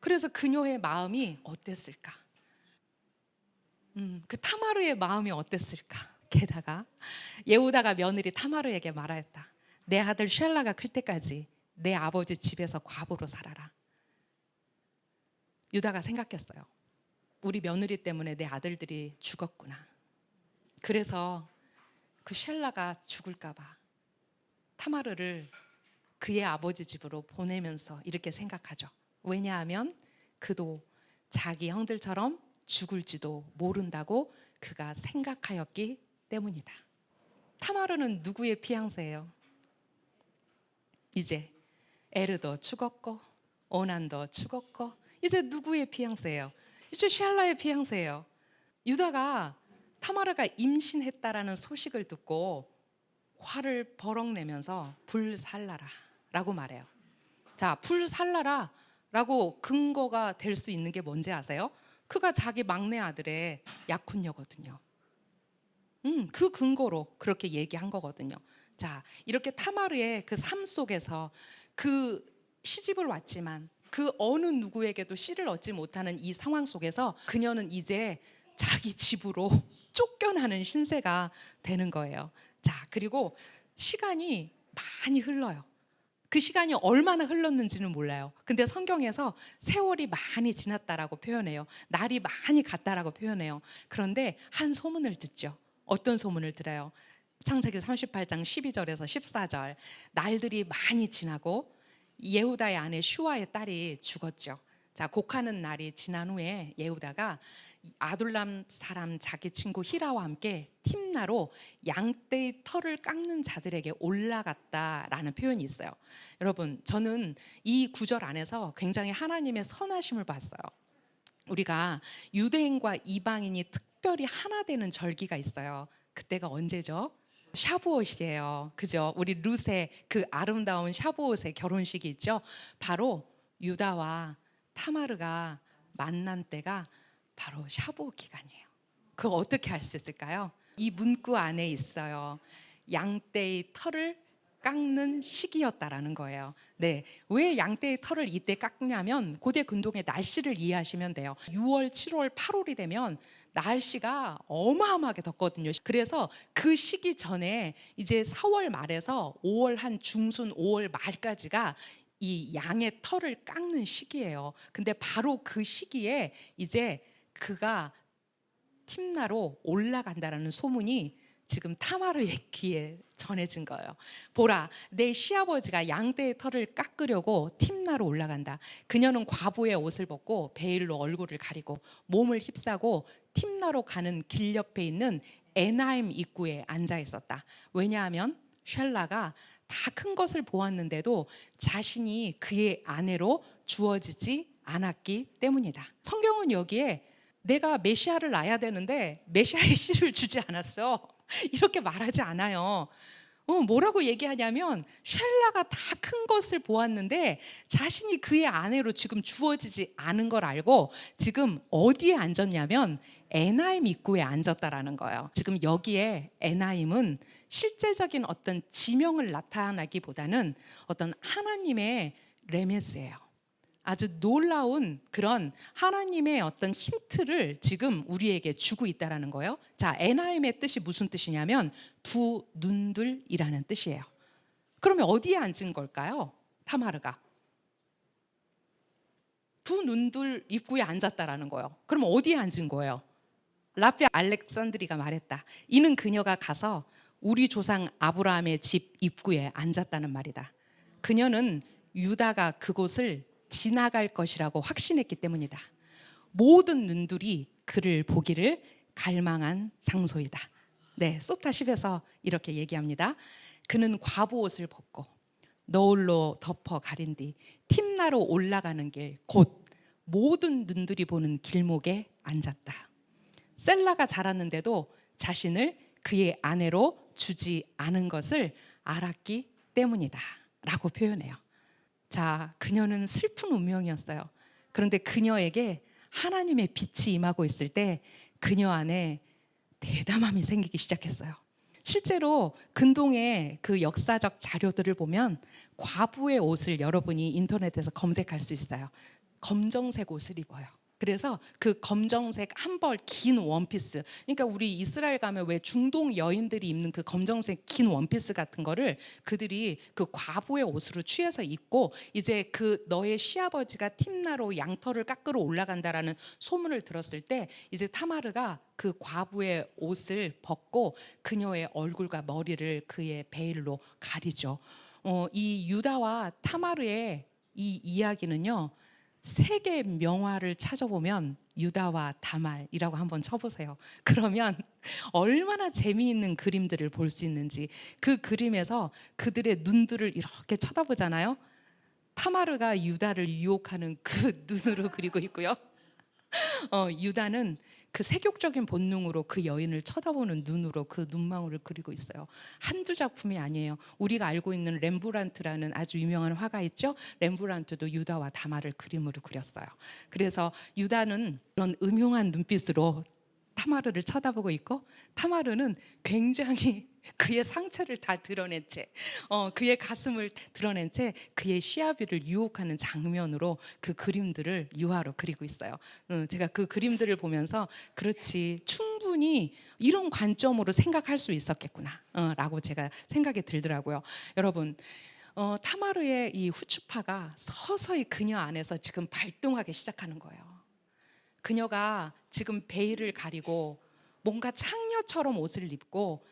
그래서 그녀의 마음이 어땠을까? 그 타마르의 마음이 어땠을까? 게다가 예후다가 며느리 타마르에게 말하였다. 내 아들 쉘라가 클 때까지 내 아버지 집에서 과부로 살아라. 유다가 생각했어요. 우리 며느리 때문에 내 아들들이 죽었구나. 그래서 그 쉘라가 죽을까 봐 타마르를 그의 아버지 집으로 보내면서 이렇게 생각하죠. 왜냐하면 그도 자기 형들처럼 죽을지도 모른다고 그가 생각하였기 때문이다. 타마르는 누구의 피양새예요? 이제 에르도 죽었고 오난도 죽었고 이제 누구의 피앙세예요? 이제 샬라의 피앙세예요. 유다가 타마르가 임신했다라는 소식을 듣고 화를 버럭 내면서 불살라라라고 말해요. 자, 불살라라라고 근거가 될 수 있는 게 뭔지 아세요? 그가 자기 막내 아들의 약혼녀거든요. 그 근거로 그렇게 얘기한 거거든요. 자, 이렇게 타마르의 그 삶 속에서 그 시집을 왔지만 그 어느 누구에게도 씨를 얻지 못하는 이 상황 속에서 그녀는 이제 자기 집으로 쫓겨나는 신세가 되는 거예요. 자, 그리고 시간이 많이 흘러요. 그 시간이 얼마나 흘렀는지는 몰라요. 근데 성경에서 세월이 많이 지났다라고 표현해요. 날이 많이 갔다라고 표현해요. 그런데 한 소문을 듣죠. 어떤 소문을 들어요? 창세기 38장 12절에서 14절. 날들이 많이 지나고 예후다의 아내 슈아의 딸이 죽었죠. 자, 곡하는 날이 지난 후에 예후다가 아둘람 사람 자기 친구 히라와 함께 팀나로 양떼의 털을 깎는 자들에게 올라갔다라는 표현이 있어요. 여러분, 저는 이 구절 안에서 굉장히 하나님의 선하심을 봤어요. 우리가 유대인과 이방인이 특별히 하나 되는 절기가 있어요. 그때가 언제죠? 샤부옷이에요. 그죠? 우리 룻의 그 아름다운 샤부옷의 결혼식이 있죠. 바로 유다와 타마르가 만난 때가 바로 샤부옷 기간이에요. 그거 어떻게 알 수 있을까요? 이 문구 안에 있어요. 양떼의 털을 깎는 시기였다라는 거예요. 네, 왜 양떼의 털을 이때 깎냐면 고대 근동의 날씨를 이해하시면 돼요. 6월, 7월, 8월이 되면 날씨가 어마어마하게 덥거든요. 그래서 그 시기 전에 이제 4월 말에서 5월 한 중순 5월 말까지가 이 양의 털을 깎는 시기예요. 근데 바로 그 시기에 이제 그가 팀나로 올라간다라는 소문이 지금 타마르의 귀에 전해진 거예요. 보라, 내 시아버지가 양떼의 털을 깎으려고 팀나로 올라간다. 그녀는 과부의 옷을 벗고 베일로 얼굴을 가리고 몸을 휩싸고 팀나로 가는 길 옆에 있는 에나임 입구에 앉아 있었다. 왜냐하면 샬라가 다 큰 것을 보았는데도 자신이 그의 아내로 주어지지 않았기 때문이다. 성경은 여기에 내가 메시아를 낳아야 되는데 메시아의 씨를 주지 않았어. 이렇게 말하지 않아요. 뭐라고 얘기하냐면 샬라가 다 큰 것을 보았는데 자신이 그의 아내로 지금 주어지지 않은 걸 알고 지금 어디에 앉았냐면 에나임 입구에 앉았다라는 거예요. 지금 여기에 에나임은 실제적인 어떤 지명을 나타나기보다는 어떤 하나님의 레메스예요. 아주 놀라운 그런 하나님의 어떤 힌트를 지금 우리에게 주고 있다라는 거예요. 자, 에나임의 뜻이 무슨 뜻이냐면 두 눈들이라는 뜻이에요. 그러면 어디에 앉은 걸까요? 타마르가 두 눈들 입구에 앉았다라는 거예요. 그럼 어디에 앉은 거예요? 라피 알렉산드리가 말했다. 이는 그녀가 가서 우리 조상 아브라함의 집 입구에 앉았다는 말이다. 그녀는 유다가 그곳을 지나갈 것이라고 확신했기 때문이다. 모든 눈들이 그를 보기를 갈망한 장소이다. 네, 소타 10에서 이렇게 얘기합니다. 그는 과부 옷을 벗고 너울로 덮어 가린 뒤 팀나로 올라가는 길 곧 모든 눈들이 보는 길목에 앉았다. 셀라가 자랐는데도 자신을 그의 아내로 주지 않은 것을 알았기 때문이다 라고 표현해요. 자, 그녀는 슬픈 운명이었어요. 그런데 그녀에게 하나님의 빛이 임하고 있을 때 그녀 안에 대담함이 생기기 시작했어요. 실제로 근동의 그 역사적 자료들을 보면 과부의 옷을 여러분이 인터넷에서 검색할 수 있어요. 검정색 옷을 입어요. 그래서 그 검정색 한 벌 긴 원피스, 그러니까 우리 이스라엘 가면 왜 중동 여인들이 입는 그 검정색 긴 원피스 같은 거를 그들이 그 과부의 옷으로 취해서 입고 이제 그 너의 시아버지가 팀나로 양털을 깎으러 올라간다라는 소문을 들었을 때 이제 타마르가 그 과부의 옷을 벗고 그녀의 얼굴과 머리를 그의 베일로 가리죠. 이 유다와 타마르의 이 이야기는요, 세계 명화를 찾아보면 유다와 다말이라고 한번 쳐보세요. 그러면 얼마나 재미있는 그림들을 볼 수 있는지, 그 그림에서 그들의 눈들을 이렇게 쳐다보잖아요. 타마르가 유다를 유혹하는 그 눈으로 그리고 있고요. 유다는 그 세욕적인 본능으로 그 여인을 쳐다보는 눈으로 그 눈망울을 그리고 있어요. 한두 작품이 아니에요. 우리가 알고 있는 렘브란트라는 아주 유명한 화가 있죠. 렘브란트도 유다와 타마를 그림으로 그렸어요. 그래서 유다는 그런 음흉한 눈빛으로 타마르를 쳐다보고 있고, 타마르는 굉장히 그의 상체를 다 드러낸 채, 그의 가슴을 드러낸 채 그의 시아비를 유혹하는 장면으로 그 그림들을 유화로 그리고 있어요. 제가 그 그림들을 보면서 그렇지, 충분히 이런 관점으로 생각할 수 있었겠구나 라고 제가 생각이 들더라고요. 여러분, 타마르의 이 후추파가 서서히 그녀 안에서 지금 발동하기 시작하는 거예요. 그녀가 지금 베일을 가리고 뭔가 창녀처럼 옷을 입고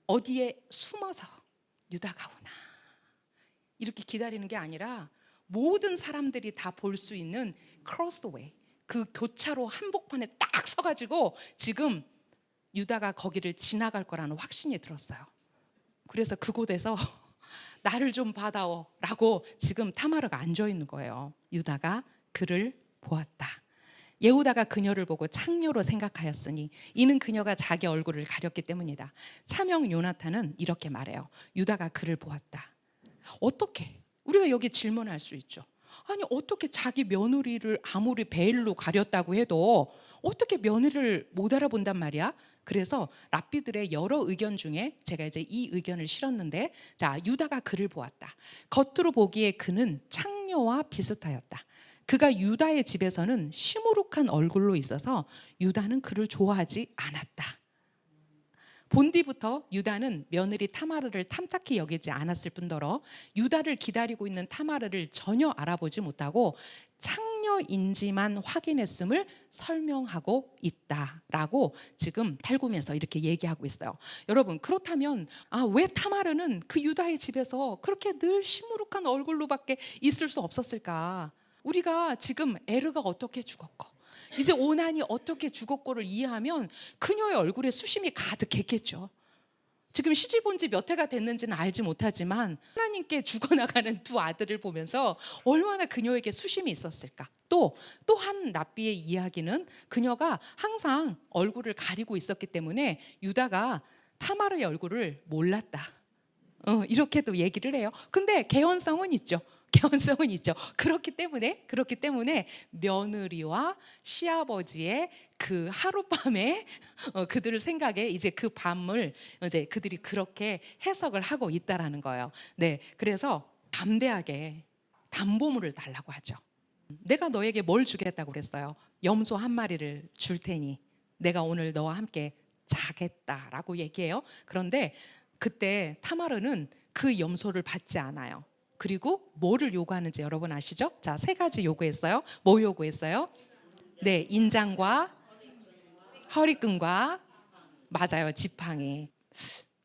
어디에 숨어서 유다가 오나 이렇게 기다리는 게 아니라 모든 사람들이 다 볼 수 있는 크로스웨이, 그 교차로 한복판에 딱 서가지고 지금 유다가 거기를 지나갈 거라는 확신이 들었어요. 그래서 그곳에서 나를 좀 받아오 라고 지금 타마르가 앉아 있는 거예요. 유다가 그를 보았다. 예후다가 그녀를 보고 창녀로 생각하였으니 이는 그녀가 자기 얼굴을 가렸기 때문이다. 차명 요나탄은 이렇게 말해요. 유다가 그를 보았다. 어떻게? 우리가 여기 질문할 수 있죠. 아니, 어떻게 자기 며느리를 아무리 베일로 가렸다고 해도 어떻게 며느리를 못 알아본단 말이야? 그래서 랍비들의 여러 의견 중에 제가 이제 이 의견을 실었는데, 자, 유다가 그를 보았다. 겉으로 보기에 그는 창녀와 비슷하였다. 그가 유다의 집에서는 시무룩한 얼굴로 있어서 유다는 그를 좋아하지 않았다. 본디부터 유다는 며느리 타마르를 탐탁히 여기지 않았을 뿐더러 유다를 기다리고 있는 타마르를 전혀 알아보지 못하고 창녀인지만 확인했음을 설명하고 있다라고 지금 탈구면서 이렇게 얘기하고 있어요. 여러분, 그렇다면 왜 타마르는 그 유다의 집에서 그렇게 늘 시무룩한 얼굴로밖에 있을 수 없었을까? 우리가 지금 에르가 어떻게 죽었고 이제 오난이 어떻게 죽었고를 이해하면 그녀의 얼굴에 수심이 가득했겠죠. 지금 시집 온 지 몇 해가 됐는지는 알지 못하지만 하나님께 죽어나가는 두 아들을 보면서 얼마나 그녀에게 수심이 있었을까. 또 한 랍비의 이야기는 그녀가 항상 얼굴을 가리고 있었기 때문에 유다가 타마르의 얼굴을 몰랐다, 이렇게도 얘기를 해요. 근데 개연성은 있죠. 개연성은 있죠. 그렇기 때문에 며느리와 시아버지의 그 하룻밤에 그들을 생각에 이제 그 밤을 이제 그들이 그렇게 해석을 하고 있다라는 거예요. 네, 그래서 담대하게 담보물을 달라고 하죠. 내가 너에게 뭘 주겠다고 그랬어요? 염소 한 마리를 줄 테니 내가 오늘 너와 함께 자겠다라고 얘기해요. 그런데 그때 타마르는 그 염소를 받지 않아요. 그리고 뭐를 요구하는지 여러분 아시죠? 자, 세 가지 요구했어요. 뭐 요구했어요? 네, 인장과 허리끈과, 맞아요, 지팡이.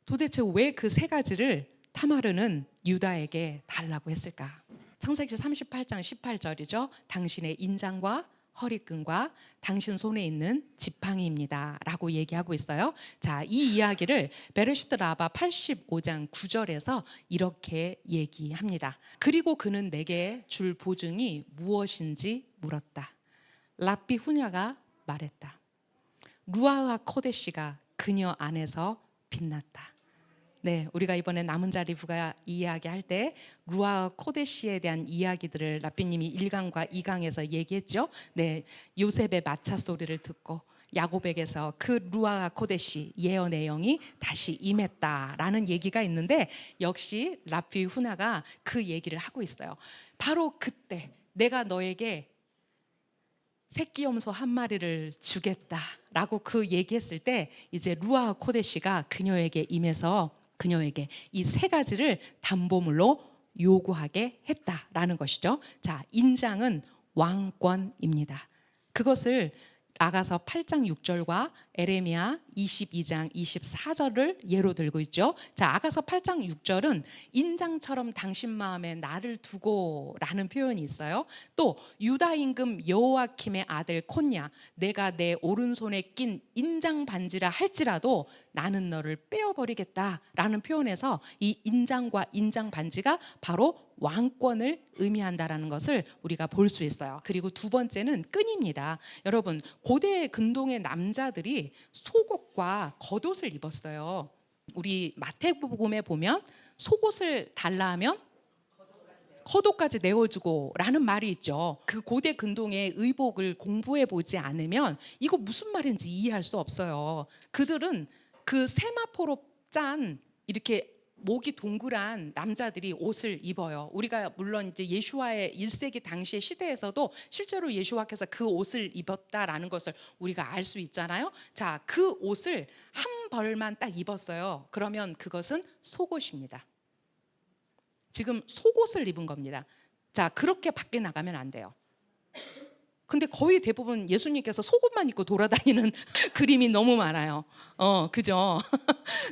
도대체 왜 그 세 가지를 타마르는 유다에게 달라고 했을까? 창세기 38장 18절이죠. 당신의 인장과 허리끈과 당신 손에 있는 지팡이입니다 라고 얘기하고 있어요. 자, 이 이야기를 베르시트 라바 85장 9절에서 이렇게 얘기합니다. 그리고 그는 내게 줄 보증이 무엇인지 물었다. 랍비 후냐가 말했다. 루아흐 코데시가 그녀 안에서 빛났다. 네, 우리가 이번에 남은 자리 부가 이야기할 때 루아 코데시에 대한 이야기들을 랍비님이 1강과 2강에서 얘기했죠. 네, 요셉의 마차 소리를 듣고 야곱에게서 그 루아 코데시 예언의 영이 다시 임했다라는 얘기가 있는데, 역시 랍비 후나가 그 얘기를 하고 있어요. 바로 그때 내가 너에게 새끼 염소 한 마리를 주겠다라고 그 얘기했을 때 이제 루아 코데시가 그녀에게 임해서 그녀에게 이 세 가지를 담보물로 요구하게 했다라는 것이죠. 자, 인장은 왕권입니다. 그것을 아가서 8장 6절과 에레미야 22장 24절을 예로 들고 있죠. 자, 아가서 8장 6절은 인장처럼 당신 마음에 나를 두고라는 표현이 있어요. 또 유다 임금 여호아킴의 아들 콘냐, 내가 내 오른손에 낀 인장 반지라 할지라도 나는 너를 빼어버리겠다라는 표현에서 이 인장과 인장 반지가 바로 왕권을 의미한다라는 것을 우리가 볼 수 있어요. 그리고 두 번째는 끈입니다. 여러분, 고대 근동의 남자들이 속옷과 겉옷을 입었어요. 우리 마태복음에 보면 속옷을 달라 하면 겉옷까지 내어주고 라는 말이 있죠. 그 고대 근동의 의복을 공부해 보지 않으면 이거 무슨 말인지 이해할 수 없어요. 그들은 그 세마포로 짠 이렇게 목이 동그란 남자들이 옷을 입어요. 우리가 물론 이제 예수와의 1세기 당시의 시대에서도 실제로 예수와께서 그 옷을 입었다라는 것을 우리가 알 수 있잖아요. 자, 그 옷을 한 벌만 딱 입었어요. 그러면 그것은 속옷입니다. 지금 속옷을 입은 겁니다. 자, 그렇게 밖에 나가면 안 돼요. 근데 거의 대부분 예수님께서 속옷만 입고 돌아다니는 그림이 너무 많아요. 그죠?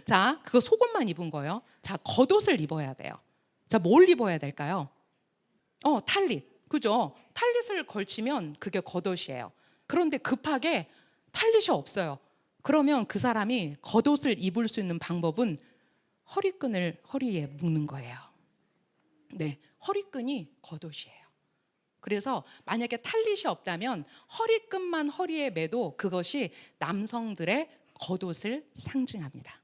자, 그거 속옷만 입은 거예요. 자, 겉옷을 입어야 돼요. 자, 뭘 입어야 될까요? 탈릿. 그죠? 탈릿을 걸치면 그게 겉옷이에요. 그런데 급하게 탈릿이 없어요. 그러면 그 사람이 겉옷을 입을 수 있는 방법은 허리끈을 허리에 묶는 거예요. 네, 허리끈이 겉옷이에요. 그래서 만약에 탈릿이 없다면 허리끈만 허리에 매도 그것이 남성들의 겉옷을 상징합니다.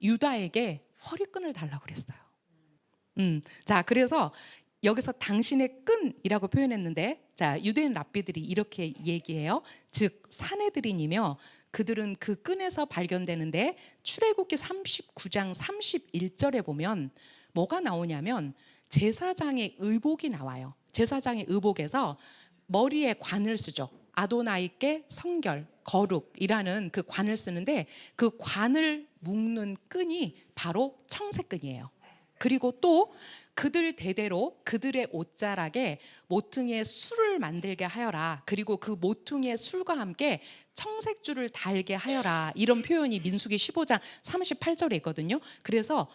유다에게 허리끈을 달라고 그랬어요. 자, 그래서 여기서 당신의 끈이라고 표현했는데, 자, 유대인 랍비들이 이렇게 얘기해요. 즉 사내들이니며 그들은 그 끈에서 발견되는데 출애굽기 39장 31절에 보면 뭐가 나오냐면 제사장의 의복이 나와요. 제사장의 의복에서 머리에 관을 쓰죠. 아도나이께 성결, 거룩이라는 그 관을 쓰는데 그 관을 묶는 끈이 바로 청색끈이에요. 그리고 또 그들 대대로 그들의 옷자락에 모퉁이의 술을 만들게 하여라. 그리고 그 모퉁이의 술과 함께 청색줄을 달게 하여라. 이런 표현이 민수기 15장 38절에 있거든요. 그래서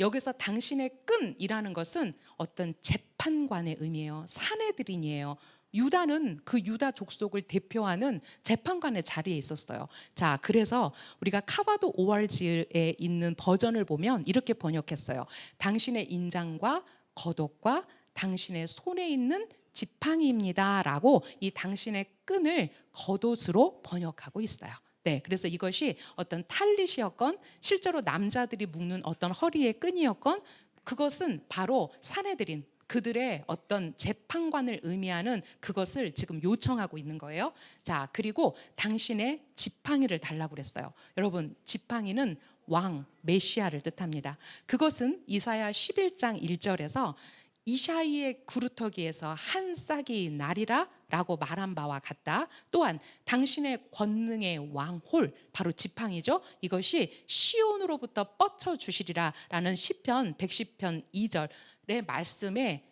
여기서 당신의 끈이라는 것은 어떤 재판관의 의미예요. 사내들인이에요. 유다는 그 유다 족속을 대표하는 재판관의 자리에 있었어요. 자, 그래서 우리가 카바도 오알지에 있는 버전을 보면 이렇게 번역했어요. 당신의 인장과 겉옷과 당신의 손에 있는 지팡이입니다 라고 이 당신의 끈을 겉옷으로 번역하고 있어요. 네, 그래서 이것이 어떤 탈릿이었건 실제로 남자들이 묶는 어떤 허리의 끈이었건 그것은 바로 사내들인 그들의 어떤 재판관을 의미하는 그것을 지금 요청하고 있는 거예요. 자, 그리고 당신의 지팡이를 달라고 그랬어요. 여러분, 지팡이는 왕, 메시아를 뜻합니다. 그것은 이사야 11장 1절에서 이샤이의 구루터기에서 한 싹이 나리라 라고 말한 바와 같다. 또한 당신의 권능의 왕홀, 바로 지팡이죠. 이것이 시온으로부터 뻗쳐 주시리라 라는 시편 110편 2절의 말씀에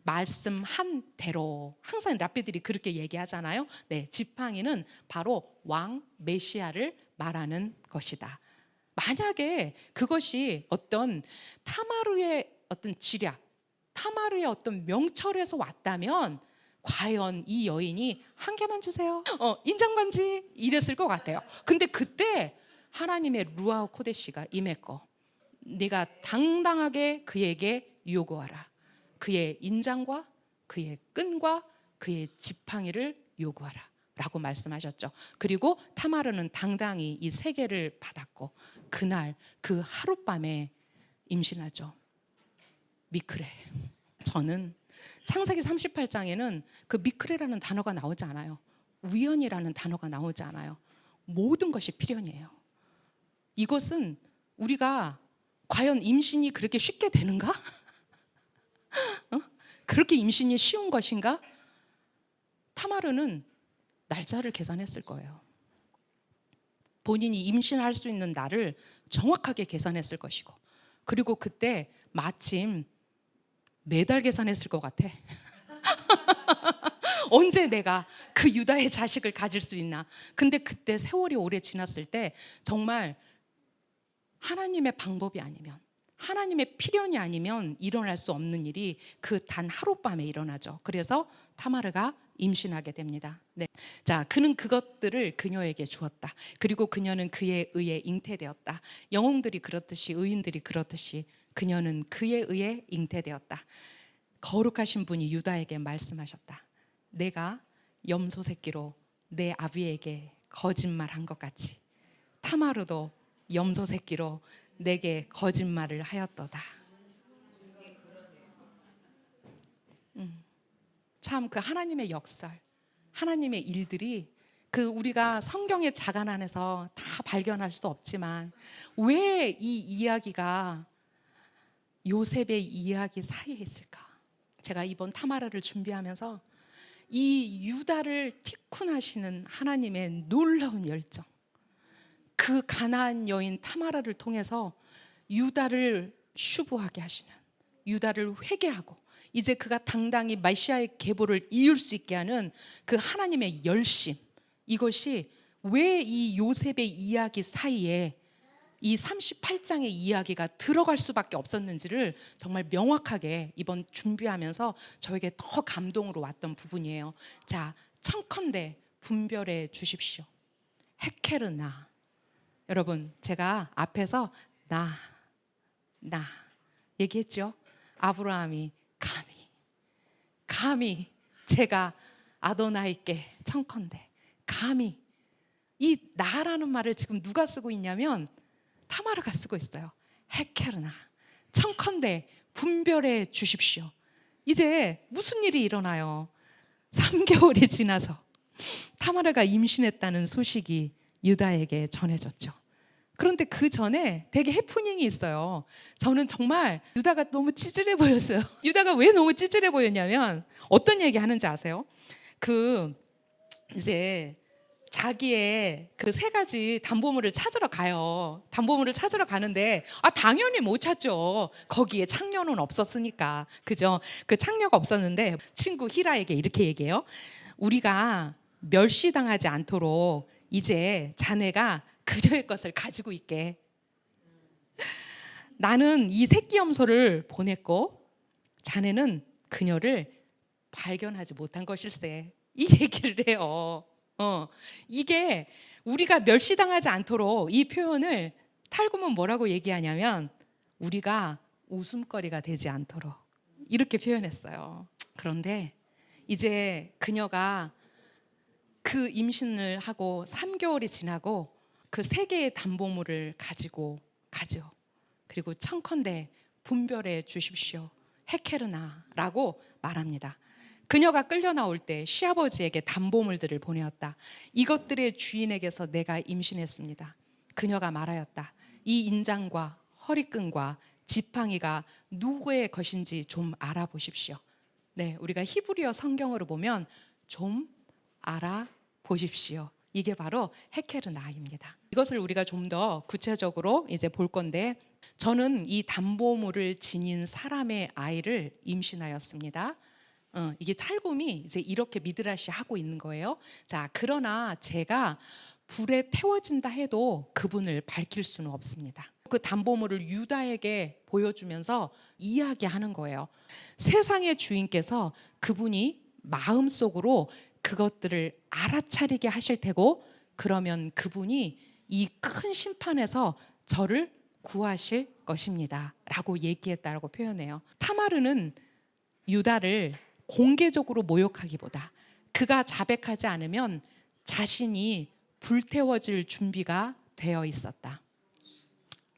말씀한 대로 항상 랍비들이 그렇게 얘기하잖아요. 네, 지팡이는 바로 왕 메시아를 말하는 것이다. 만약에 그것이 어떤 타마르의 어떤 지략, 타마르의 어떤 명철에서 왔다면 과연 이 여인이 한 개만 주세요. 인장반지 이랬을 것 같아요. 근데 그때 하나님의 루아우 코데시가 임했고 네가 당당하게 그에게 요구하라. 그의 인장과 그의 끈과 그의 지팡이를 요구하라 라고 말씀하셨죠. 그리고 타마르는 당당히 이 세 개를 받았고 그날 그 하룻밤에 임신하죠. 미크레. 저는 창세기 38장에는 그 미크레라는 단어가 나오지 않아요. 우연이라는 단어가 나오지 않아요. 모든 것이 필연이에요. 이것은 우리가 과연 임신이 그렇게 쉽게 되는가? 그렇게 임신이 쉬운 것인가? 타마르는 날짜를 계산했을 거예요. 본인이 임신할 수 있는 날을 정확하게 계산했을 것이고 그리고 그때 마침 매달 계산했을 것 같아. 언제 내가 그 유다의 자식을 가질 수 있나? 근데 그때 세월이 오래 지났을 때 정말 하나님의 방법이 아니면 하나님의 필연이 아니면 일어날 수 없는 일이 그 단 하룻밤에 일어나죠. 그래서 타마르가 임신하게 됩니다. 네. 자, 그는 그것들을 그녀에게 주었다. 그리고 그녀는 그에 의해 잉태되었다. 영웅들이 그렇듯이 의인들이 그렇듯이 그녀는 그에 의해 잉태되었다. 거룩하신 분이 유다에게 말씀하셨다. 내가 염소 새끼로 내 아비에게 거짓말한 것 같이 타마르도 염소 새끼로 내게 거짓말을 하였도다. 참 그 하나님의 역설, 하나님의 일들이 그 우리가 성경의 자간 안에서 다 발견할 수 없지만 왜 이 이야기가 요셉의 이야기 사이에 있을까? 제가 이번 타마르를 준비하면서 이 유다를 티쿤하시는 하나님의 놀라운 열정, 그 가나안 여인 타마르를 통해서 유다를 슈브하게 하시는, 유다를 회개하고 이제 그가 당당히 메시아의 계보를 이을 수 있게 하는 그 하나님의 열심, 이것이 왜 이 요셉의 이야기 사이에 이 38장의 이야기가 들어갈 수밖에 없었는지를 정말 명확하게 이번 준비하면서 저에게 더 감동으로 왔던 부분이에요. 자, 청컨대 분별해 주십시오. 헤케르나. 여러분, 제가 앞에서 나 얘기했죠. 아브라함이 감히 제가 아도나이께 청컨대, 감히. 이 나라는 말을 지금 누가 쓰고 있냐면 타마르가 쓰고 있어요. 헤케르나, 청컨대 분별해 주십시오. 이제 무슨 일이 일어나요? 3개월이 지나서 타마르가 임신했다는 소식이 유다에게 전해졌죠. 그런데 그 전에 되게 해프닝이 있어요. 저는 정말 유다가 너무 찌질해 보였어요. 유다가 왜 너무 찌질해 보였냐면 어떤 얘기 하는지 아세요? 이제 자기의 그 3가지 담보물을 찾으러 가요. 담보물을 찾으러 가는데 당연히 못 찾죠. 거기에 창녀는 없었으니까. 그죠? 그 창녀가 없었는데 친구 히라에게 이렇게 얘기해요. 우리가 멸시당하지 않도록 이제 자네가 그녀의 것을 가지고 있게. 나는 이 새끼 염소를 보냈고 자네는 그녀를 발견하지 못한 것일세. 이 얘기를 해요. 이게 우리가 멸시당하지 않도록 이 표현을 탈구문 뭐라고 얘기하냐면 우리가 웃음거리가 되지 않도록 이렇게 표현했어요. 그런데 이제 그녀가 그 임신을 하고 3개월이 지나고 그 3개의 담보물을 가지고 가죠. 그리고 청컨대 분별해 주십시오. 헤케르나라고 말합니다. 그녀가 끌려 나올 때 시아버지에게 담보물들을 보내었다. 이것들의 주인에게서 내가 임신했습니다. 그녀가 말하였다. 이 인장과 허리끈과 지팡이가 누구의 것인지 좀 알아보십시오. 네, 우리가 히브리어 성경으로 보면 좀 알아보십시오. 이게 바로 헤케르나입니다. 이것을 우리가 좀 더 구체적으로 이제 볼 건데, 저는 이 담보물을 지닌 사람의 아이를 임신하였습니다. 이게 탈굼이 이제 이렇게 미드라시 하고 있는 거예요. 자, 그러나 제가 불에 태워진다 해도 그분을 밝힐 수는 없습니다. 그 담보물을 유다에게 보여주면서 이야기하는 거예요. 세상의 주인께서 그분이 마음속으로 그것들을 알아차리게 하실 테고, 그러면 그분이 이 큰 심판에서 저를 구하실 것입니다 라고 얘기했다라고 표현해요. 타마르는 유다를 공개적으로 모욕하기보다 그가 자백하지 않으면 자신이 불태워질 준비가 되어 있었다.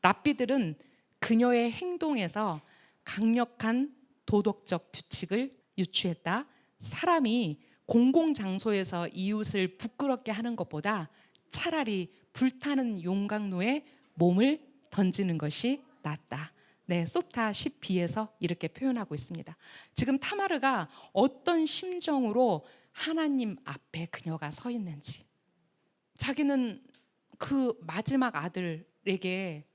랍비들은 그녀의 행동에서 강력한 도덕적 규칙을 유추했다. 사람이 공공장소에서 이웃을 부끄럽게 하는 것보다 차라리 불타는 용광로에 몸을 던지는 것이 낫다. 네, 소타 10b에서 이렇게 표현하고 있습니다. 지금 타마르가 어떤 심정으로 하나님 앞에 그녀가 서 있는지, 자기는 그 마지막 아들에게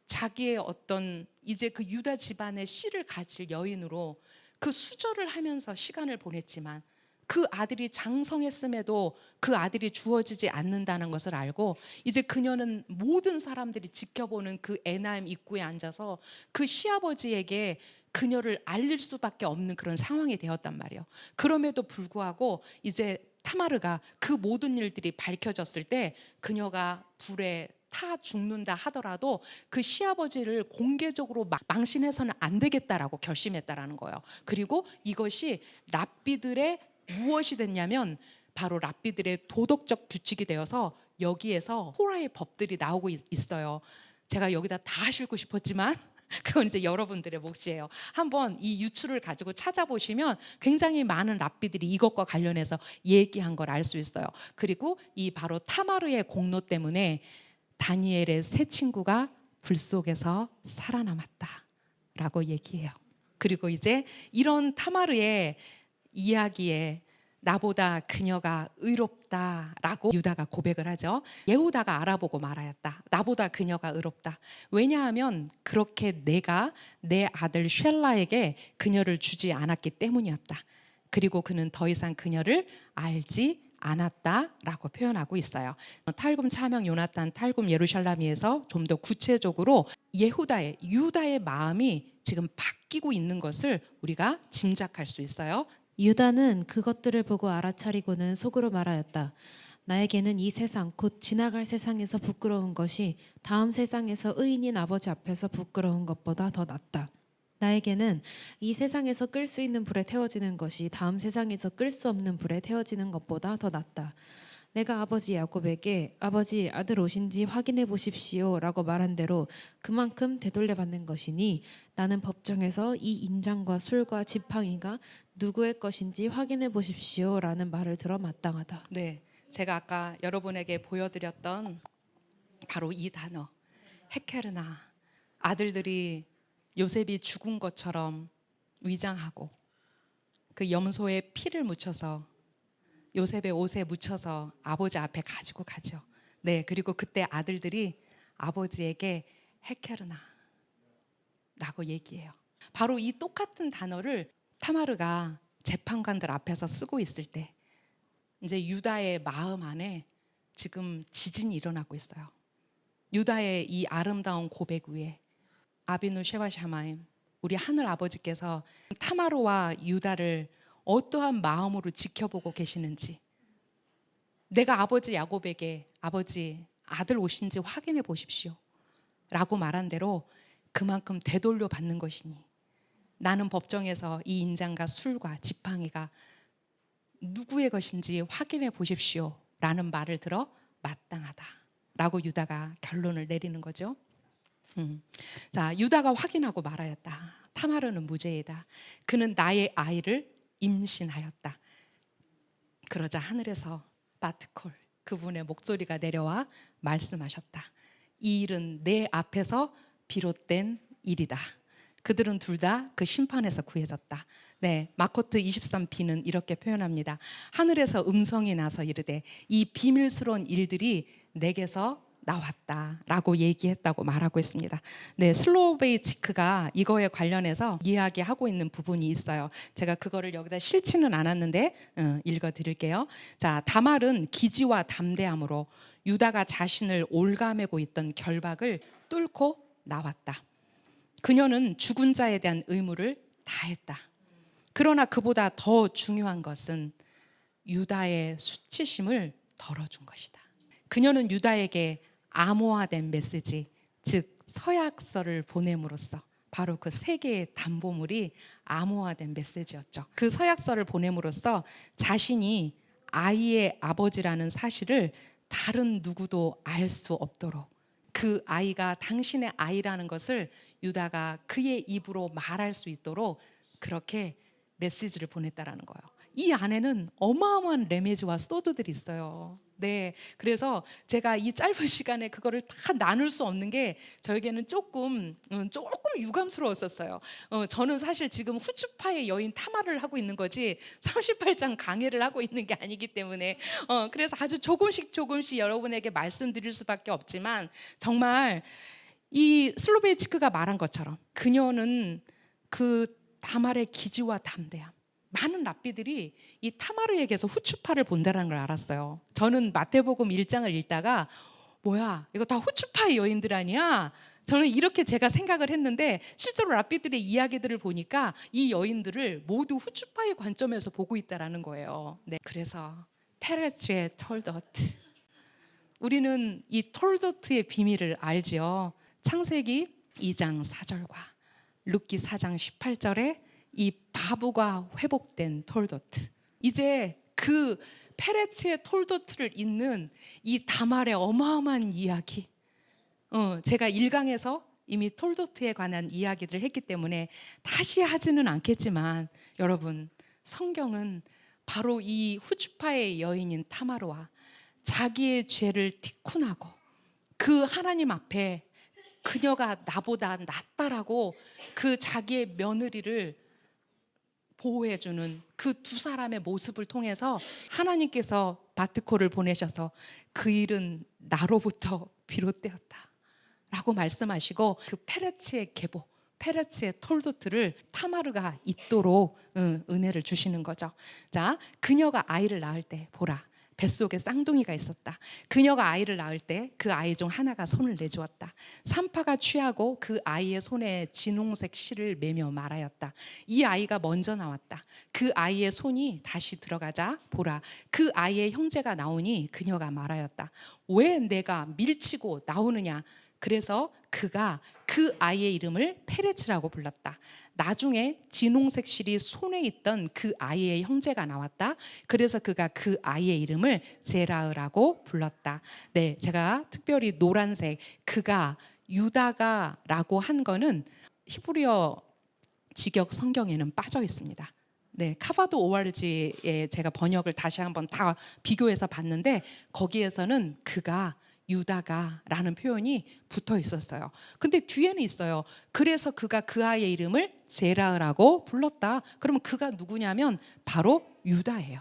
자기의 어떤 이제 그 유다 집안의 씨를 가질 여인으로 그 수절을 하면서 시간을 보냈지만 그 아들이 장성했음에도 그 아들이 주어지지 않는다는 것을 알고 이제 그녀는 모든 사람들이 지켜보는 그 에나임 입구에 앉아서 그 시아버지에게 그녀를 알릴 수밖에 없는 그런 상황이 되었단 말이에요. 그럼에도 불구하고 이제 타마르가 그 모든 일들이 밝혀졌을 때 그녀가 불에 타 죽는다 하더라도 그 시아버지를 공개적으로 망신해서는 안 되겠다라고 결심했다라는 거예요. 그리고 이것이 랍비들의 무엇이 됐냐면 바로 랍비들의 도덕적 규칙이 되어서 여기에서 토라의 법들이 나오고 있어요. 제가 여기다 다 실고 싶었지만 그건 이제 여러분들의 몫이에요. 한번 이 유출을 가지고 찾아보시면 굉장히 많은 랍비들이 이것과 관련해서 얘기한 걸 알 수 있어요. 그리고 이 바로 타마르의 공로 때문에 다니엘의 세 친구가 불 속에서 살아남았다라고 얘기해요. 그리고 이제 이런 타마르의 이야기에 나보다 그녀가 의롭다라고 유다가 고백을 하죠. 예후다가 알아보고 말하였다. 나보다 그녀가 의롭다. 왜냐하면 그렇게 내가 내 아들 쉘라에게 그녀를 주지 않았기 때문이었다. 그리고 그는 더 이상 그녀를 알지 않았다라고 표현하고 있어요. 탈굼 차명 요나탄 탈굼 예루샬라미에서 좀 더 구체적으로 유다의 마음이 지금 바뀌고 있는 것을 우리가 짐작할 수 있어요. 유다는 그것들을 보고 알아차리고는 속으로 말하였다. 나에게는 이 세상 곧 지나갈 세상에서 부끄러운 것이 다음 세상에서 의인인 아버지 앞에서 부끄러운 것보다 더 낫다. 나에게는 이 세상에서 끌 수 있는 불에 태워지는 것이 다음 세상에서 끌 수 없는 불에 태워지는 것보다 더 낫다. 내가 아버지 야곱에게 아버지 아들 오신지 확인해 보십시오 라고 말한 대로 그만큼 되돌려 받는 것이니 나는 법정에서 이 인장과 술과 지팡이가 누구의 것인지 확인해 보십시오 라는 말을 들어 마땅하다. 네, 제가 아까 여러분에게 보여드렸던 바로 이 단어 헤케르나, 아들들이 요셉이 죽은 것처럼 위장하고 그 염소에 피를 묻혀서 요셉의 옷에 묻혀서 아버지 앞에 가지고 가죠. 네, 그리고 그때 아들들이 아버지에게 헤케르나 라고 얘기해요. 바로 이 똑같은 단어를 타마르가 재판관들 앞에서 쓰고 있을 때 이제 유다의 마음 안에 지금 지진이 일어나고 있어요. 유다의 이 아름다운 고백 위에 아비누 쉐바샤마임, 우리 하늘 아버지께서 타마르와 유다를 어떠한 마음으로 지켜보고 계시는지, 내가 아버지 야곱에게 아버지 아들 오신지 확인해 보십시오 라고 말한 대로 그만큼 되돌려 받는 것이니 나는 법정에서 이 인장과 술과 지팡이가 누구의 것인지 확인해 보십시오 라는 말을 들어 마땅하다 라고 유다가 결론을 내리는 거죠. 자, 유다가 확인하고 말하였다. 타마르는 무죄이다. 그는 나의 아이를 임신하였다. 그러자 하늘에서 바트콜, 그분의 목소리가 내려와 말씀하셨다. 이 일은 내 앞에서 비롯된 일이다. 그들은 둘 다 그 심판에서 구해졌다. 네, 마코트 23b는 이렇게 표현합니다. 하늘에서 음성이 나서 이르되 이 비밀스러운 일들이 내게서 나왔다라고 얘기했다고 말하고 있습니다. 네, 슬로베이치크가 이거에 관련해서 이야기하고 있는 부분이 있어요. 제가 그거를 여기다 실지는 않았는데 읽어드릴게요. 자, 다말은 기지와 담대함으로 유다가 자신을 올가매고 있던 결박을 뚫고 나왔다. 그녀는 죽은 자에 대한 의무를 다했다. 그러나 그보다 더 중요한 것은 유다의 수치심을 덜어준 것이다. 그녀는 유다에게 암호화된 메시지, 즉 서약서를 보냄으로써 바로 그 세 개의 담보물이 암호화된 메시지였죠. 그 서약서를 보냄으로써 자신이 아이의 아버지라는 사실을 다른 누구도 알 수 없도록, 그 아이가 당신의 아이라는 것을 유다가 그의 입으로 말할 수 있도록 그렇게 메시지를 보냈다라는 거예요. 이 안에는 어마어마한 레메지와 소드들이 있어요. 네, 그래서 제가 이 짧은 시간에 그거를 다 나눌 수 없는 게 저에게는 조금 유감스러웠었어요. 저는 사실 지금 후추파의 여인 타마를 하고 있는 거지 38장 강해를 하고 있는 게 아니기 때문에 그래서 아주 조금씩 여러분에게 말씀드릴 수밖에 없지만, 정말 이 슬로베이치크가 말한 것처럼 그녀는 그 다말의 기지와 담대함, 많은 랍비들이 이 타마르에게서 후추파를 본다는 걸 알았어요. 저는 마태복음 1장을 읽다가 뭐야, 이거 다 후추파의 여인들 아니야? 저는 이렇게 제가 생각을 했는데 실제로 랍비들의 이야기들을 보니까 이 여인들을 모두 후추파의 관점에서 보고 있다라는 거예요. 네, 그래서 페레츠의 톨더트, 우리는 이 톨도트의 비밀을 알지요. 창세기 2장 4절과 룻기 4장 18절에 이 바브가 회복된 톨도트. 이제 그 페레츠의 톨도트를 잇는 이 다말의 어마어마한 이야기. 제가 1강에서 이미 톨도트에 관한 이야기들을 했기 때문에 다시 하지는 않겠지만 여러분, 성경은 바로 이 후추파의 여인인 타마르와 자기의 죄를 티쿤하고 그 하나님 앞에 그녀가 나보다 낫다라고 그 자기의 며느리를 보호해주는 그 두 사람의 모습을 통해서 하나님께서 바트코를 보내셔서 그 일은 나로부터 비롯되었다 라고 말씀하시고 그 페레츠의 계보, 페레츠의 톨도트를 타마르가 잇도록 은혜를 주시는 거죠. 자, 그녀가 아이를 낳을 때 보라, 뱃속에 쌍둥이가 있었다. 그녀가 아이를 낳을 때 그 아이 중 하나가 손을 내주었다. 산파가 취하고 그 아이의 손에 진홍색 실을 매며 말하였다. 이 아이가 먼저 나왔다. 그 아이의 손이 다시 들어가자 보라, 그 아이의 형제가 나오니 그녀가 말하였다. 왜 내가 밀치고 나오느냐? 그래서 그가 그 아이의 이름을 페레츠라고 불렀다. 나중에 진홍색 실이 손에 있던 그 아이의 형제가 나왔다. 그래서 그가 그 아이의 이름을 제라흐라고 불렀다. 네, 제가 특별히 노란색 그가 유다가라고 한 거는 히브리어 직역 성경에는 빠져 있습니다. 네, 카바도 ORG에 제가 번역을 다시 한번 다 비교해서 봤는데 거기에서는 그가 유다가라는 표현이 붙어 있었어요. 근데 뒤에는 있어요. 그래서 그가 그 아이의 이름을 제라흐라고 불렀다. 그러면 그가 누구냐면 바로 유다예요.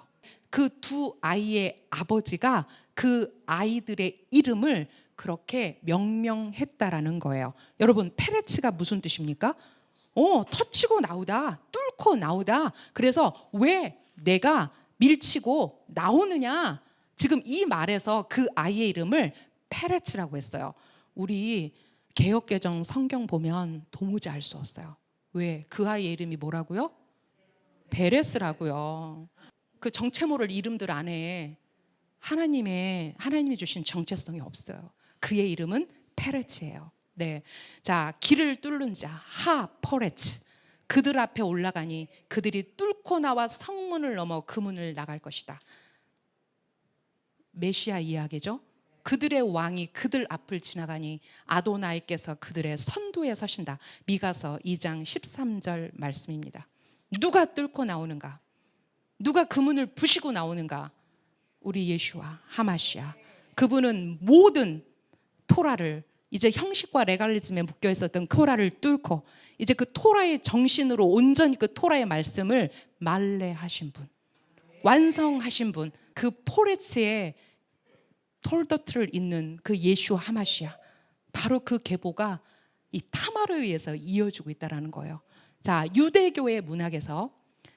그 두 아이의 아버지가 그 아이들의 이름을 그렇게 명명했다라는 거예요. 여러분, 페레츠가 무슨 뜻입니까? 터치고 나오다, 뚫고 나오다. 그래서 왜 내가 밀치고 나오느냐? 지금 이 말에서 그 아이의 이름을 페레츠라고 했어요. 우리 개역개정 성경 보면 도무지 알 수 없어요. 왜? 그 아이의 이름이 뭐라고요? 베레스라고요. 그 정체모를 이름들 안에 하나님이 주신 정체성이 없어요. 그의 이름은 페레츠예요. 네, 자, 길을 뚫는 자 하퍼레츠. 그들 앞에 올라가니 그들이 뚫고 나와 성문을 넘어 그 문을 나갈 것이다. 메시아 이야기죠. 그들의 왕이 그들 앞을 지나가니 아도나이께서 그들의 선두에 서신다. 미가서 2장 13절 말씀입니다. 누가 뚫고 나오는가? 누가 그 문을 부시고 나오는가? 우리 예수와 하마시아. 그분은 모든 토라를, 이제 형식과 레갈리즘에 묶여 있었던 토라를 뚫고 이제 그 토라의 정신으로 온전히 그 토라의 말씀을 말레하신 분, 완성하신 분, 그 포레츠의 톨더트를 잇는 그 예수 하마시아, 바로 그 계보가 이 타마르에 의해서 이어지고 있다는 거예요. 자, 유대교의 문학에서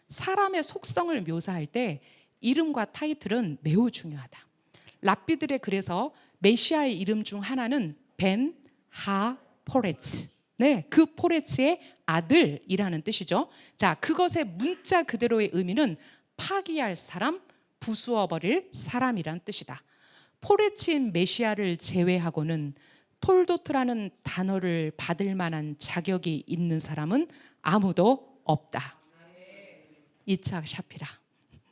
사람의 속성을 묘사할 때 이름과 타이틀은 매우 중요하다. 랍비들의 그래서 메시아의 이름 중 하나는 벤 하 포레츠. 네, 그 포레츠의 아들이라는 뜻이죠. 자, 그것의 문자 그대로의 의미는 파기할 사람, 부수어버릴 사람이란 뜻이다. 포레츠인 메시아를 제외하고는 톨도트라는 단어를 받을 만한 자격이 있는 사람은 아무도 없다. 이착 샤피라,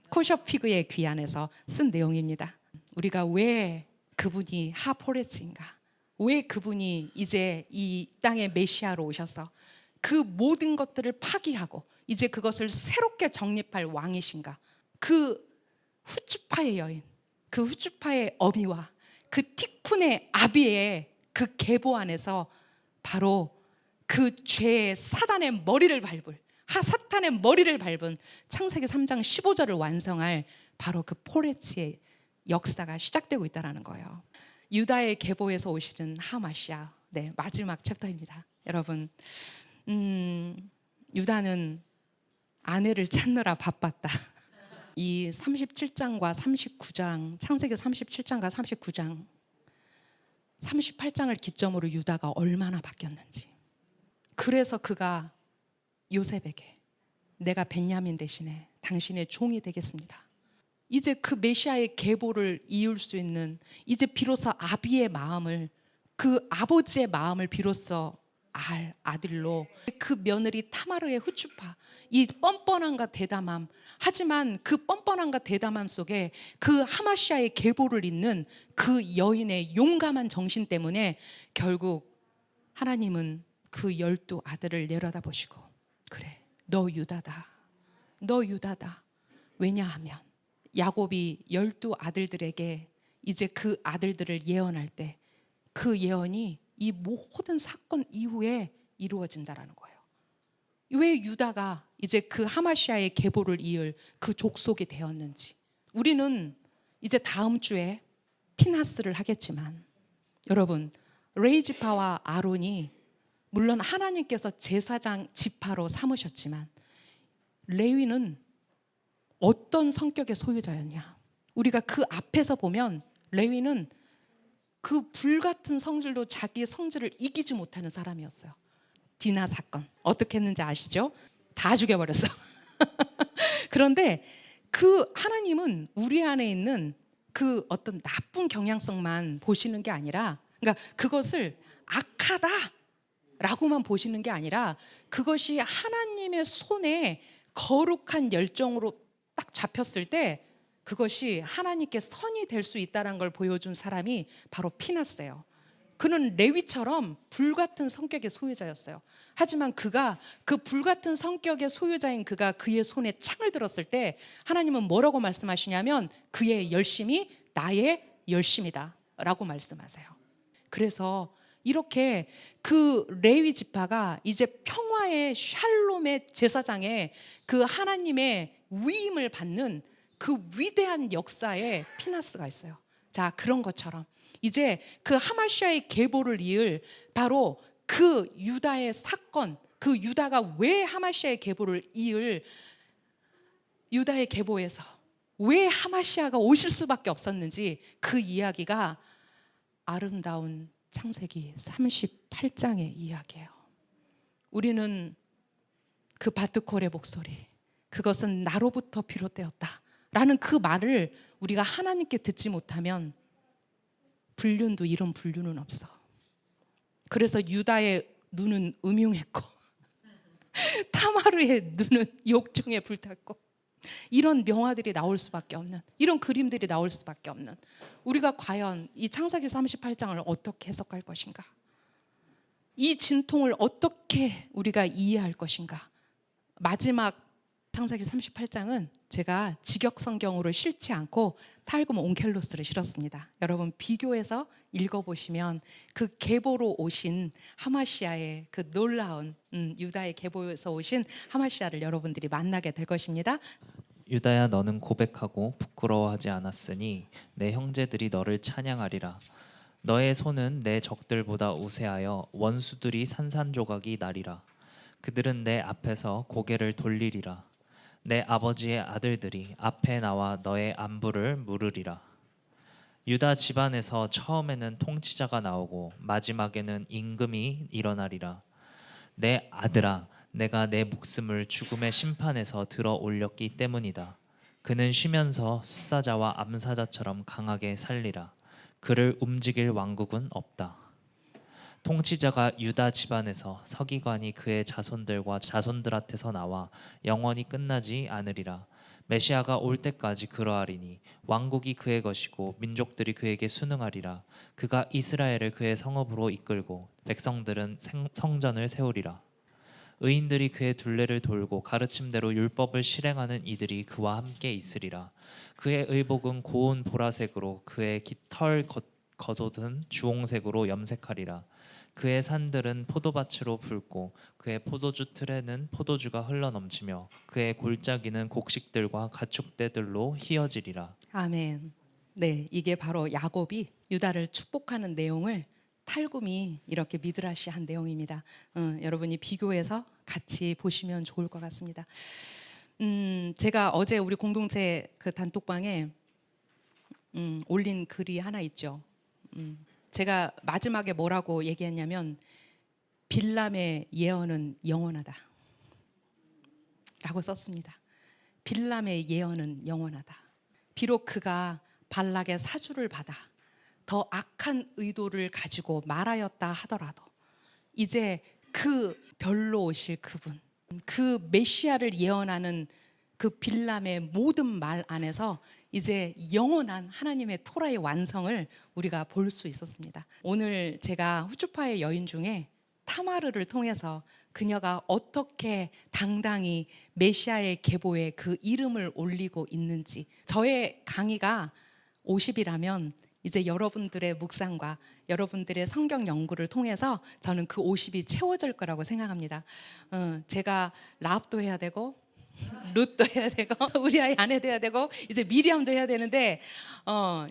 코셔피그의 귀환에서 쓴 내용입니다. 우리가 왜 그분이 하포레츠인가? 왜 그분이 이제 이 땅의 메시아로 오셔서 그 모든 것들을 파기하고 이제 그것을 새롭게 정립할 왕이신가? 그 후추파의 여인, 그 후추파의 어미와 그 티쿤의 아비의 그 계보 안에서 바로 그 죄의 사단의 머리를 밟을, 사탄의 머리를 밟은 창세기 3장 15절을 완성할 바로 그 포레츠의 역사가 시작되고 있다는 거예요. 유다의 계보에서 오시는 하마시아, 네, 마지막 챕터입니다. 여러분, 유다는 아내를 찾느라 바빴다. 이 37장과 39장, 창세기 37장과 39장, 38장을 기점으로 유다가 얼마나 바뀌었는지. 그래서 그가 요셉에게 내가 벤야민 대신에 당신의 종이 되겠습니다, 이제 그 메시아의 계보를 이을 수 있는, 이제 비로소 아비의 마음을, 그 아버지의 마음을 비로소 알 아들로, 그 며느리 타마르의 후추파, 이 뻔뻔함과 대담함, 하지만 그 뻔뻔함과 대담함 속에 그 하마시아의 계보를 잇는 그 여인의 용감한 정신 때문에 결국 하나님은 그 12 아들을 내려다보시고, 그래, 너 유다다, 너 유다다. 왜냐하면 야곱이 12 아들들에게 이제 그 아들들을 예언할 때 그 예언이 이 모든 사건 이후에 이루어진다라는 거예요. 왜 유다가 이제 그 하마시아의 계보를 이을 그 족속이 되었는지, 우리는 이제 다음 주에 피나스를 하겠지만, 여러분, 레이지파와 아론이 물론 하나님께서 제사장 지파로 삼으셨지만 레위는 어떤 성격의 소유자였냐? 우리가 그 앞에서 보면 레위는 그 불같은 성질로 자기의 성질을 이기지 못하는 사람이었어요. 디나 사건 어떻게 했는지 아시죠? 다 죽여버렸어. 그런데 그 하나님은 우리 안에 있는 그 어떤 나쁜 경향성만 보시는 게 아니라, 그러니까 그것을 악하다라고만 보시는 게 아니라 그것이 하나님의 손에 거룩한 열정으로 딱 잡혔을 때 그것이 하나님께 선이 될 수 있다는 걸 보여준 사람이 바로 피나스예요. 그는 레위처럼 불같은 성격의 소유자였어요. 하지만 그가 그 불같은 성격의 소유자인 그가 그의 손에 창을 들었을 때 하나님은 뭐라고 말씀하시냐면 그의 열심이 나의 열심이다 라고 말씀하세요. 그래서 이렇게 그 레위 지파가 이제 평화의 샬롬의 제사장에 그 하나님의 위임을 받는 그 위대한 역사에 피나스가 있어요. 자, 그런 것처럼 이제 그 하마시아의 계보를 이을 바로 그 유다의 사건, 그 유다가 왜 하마시아의 계보를 이을, 유다의 계보에서 왜 하마시아가 오실 수밖에 없었는지 그 이야기가 아름다운 창세기 38장의 이야기예요. 우리는 그 바트콜의 목소리, 그것은 나로부터 비롯되었다 라는 그 말을 우리가 하나님께 듣지 못하면 불륜도 이런 불륜은 없어. 그래서 유다의 눈은 음흉했고 타마르의 눈은 욕중에 불탔고, 이런 명화들이 나올 수밖에 없는, 이런 그림들이 나올 수밖에 없는, 우리가 과연 이 창세기 38장을 어떻게 해석할 것인가, 이 진통을 어떻게 우리가 이해할 것인가. 마지막 창세기 38장은 제가 직역 성경으로 실지 않고 탈금 온켈로스를 실었습니다. 여러분 비교해서 읽어보시면 그 계보로 오신 하마시아의 그 놀라운 유다의 계보에서 오신 하마시아를 여러분들이 만나게 될 것입니다. 유다야 너는 고백하고 부끄러워하지 않았으니 내 형제들이 너를 찬양하리라. 너의 손은 내 적들보다 우세하여 원수들이 산산조각이 나리라. 그들은 내 앞에서 고개를 돌리리라. 내 아버지의 아들들이 앞에 나와 너의 안부를 물으리라. 유다 집안에서 처음에는 통치자가 나오고 마지막에는 임금이 일어나리라. 내 아들아, 내가 내 목숨을 죽음의 심판에서 들어 올렸기 때문이다. 그는 쉬면서 숫사자와 암사자처럼 강하게 살리라. 그를 움직일 왕국은 없다. 통치자가 유다 집안에서 서기관이 그의 자손들과 자손들한테서 나와 영원히 끝나지 않으리라. 메시아가 올 때까지 그러하리니 왕국이 그의 것이고 민족들이 그에게 순응하리라. 그가 이스라엘을 그의 성읍으로 이끌고 백성들은 성전을 세우리라. 의인들이 그의 둘레를 돌고 가르침대로 율법을 실행하는 이들이 그와 함께 있으리라. 그의 의복은 고운 보라색으로 그의 깃털 겉옷은 주홍색으로 염색하리라. 그의 산들은 포도밭으로 붉고 그의 포도주 틀에는 포도주가 흘러넘치며 그의 골짜기는 곡식들과 가축대들로 휘어지리라. 아멘. 네, 이게 바로 야곱이 유다를 축복하는 내용을 탈굼이 이렇게 미드라시한 내용입니다. 여러분이 비교해서 같이 보시면 좋을 것 같습니다. 제가 어제 우리 공동체 그 단톡방에 올린 글이 하나 있죠. 제가 마지막에 뭐라고 얘기했냐면 빌람의 예언은 영원하다 라고 썼습니다. 빌람의 예언은 영원하다. 비록 그가 발락의 사주를 받아 더 악한 의도를 가지고 말하였다 하더라도 이제 그 별로 오실 그분, 그 메시아를 예언하는 그 빌람의 모든 말 안에서 이제 영원한 하나님의 토라의 완성을 우리가 볼 수 있었습니다. 오늘 제가 후추파의 여인 중에 타마르를 통해서 그녀가 어떻게 당당히 메시아의 계보에 그 이름을 올리고 있는지, 저의 강의가 50이라면 이제 여러분들의 묵상과 여러분들의 성경 연구를 통해서 저는 그 50이 채워질 거라고 생각합니다. 제가 라합도 해야 되고 룻도 해야 되고 우리 아이 아내도 해야 되고 이제 미리암도 해야 되는데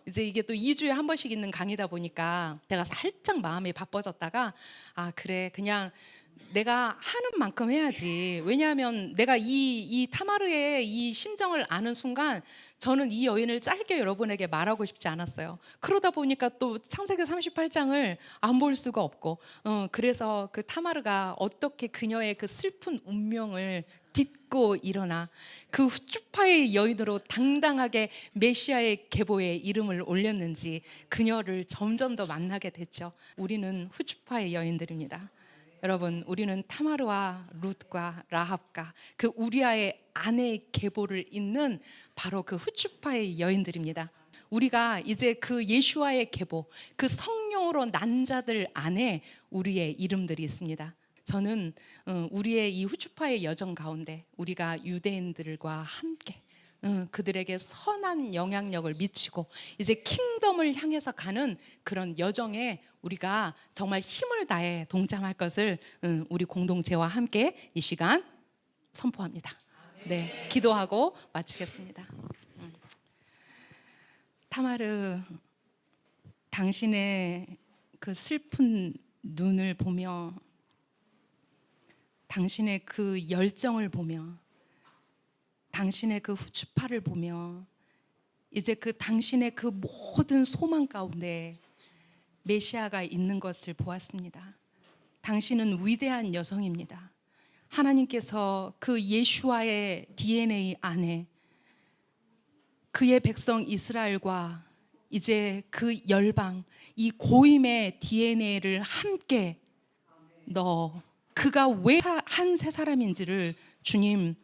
이제 이게 또 2주에 한 번씩 있는 강의다 보니까 제가 살짝 마음이 바빠졌다가 아 그래 그냥 내가 하는 만큼 해야지. 왜냐하면 내가 이 타마르의 이 심정을 아는 순간 저는 이 여인을 짧게 여러분에게 말하고 싶지 않았어요. 그러다 보니까 또 창세기 38장을 안 볼 수가 없고 그래서 그 타마르가 어떻게 그녀의 그 슬픈 운명을 딛고 일어나 그 후추파의 여인으로 당당하게 메시아의 계보에 이름을 올렸는지 그녀를 점점 더 만나게 됐죠. 우리는 후추파의 여인들입니다. 여러분, 우리는 타마르와 룻과 라합과 그 우리아의 아내의 계보를 잇는 바로 그 후추파의 여인들입니다. 우리가 이제 그 예수와의 계보, 그 성령으로 난 자들 안에 우리의 이름들이 있습니다. 저는 우리의 이 후추파의 여정 가운데 우리가 유대인들과 함께 그들에게 선한 영향력을 미치고 이제 킹덤을 향해서 가는 그런 여정에 우리가 정말 힘을 다해 동참할 것을 우리 공동체와 함께 이 시간 선포합니다. 네, 기도하고 마치겠습니다. 타마르, 당신의 그 슬픈 눈을 보며 당신의 그 열정을 보며 당신의 그 후추파를 보며 이제 그 당신의 그 모든 소망 가운데 메시아가 있는 것을 보았습니다. 당신은 위대한 여성입니다. 하나님께서 그 예수와의 DNA 안에 그의 백성 이스라엘과 이제 그 열방, 이 고임의 DNA를 함께 넣어 그가 왜 한 세 사람인지를 주님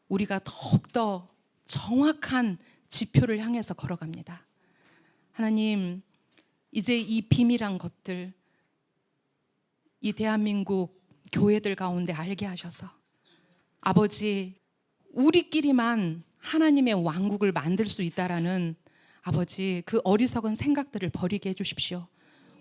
우리가 더욱더 정확한 지표를 향해서 걸어갑니다. 하나님, 이제 이 비밀한 것들 이 대한민국 교회들 가운데 알게 하셔서 아버지, 우리끼리만 하나님의 왕국을 만들 수 있다라는 아버지 그 어리석은 생각들을 버리게 해주십시오.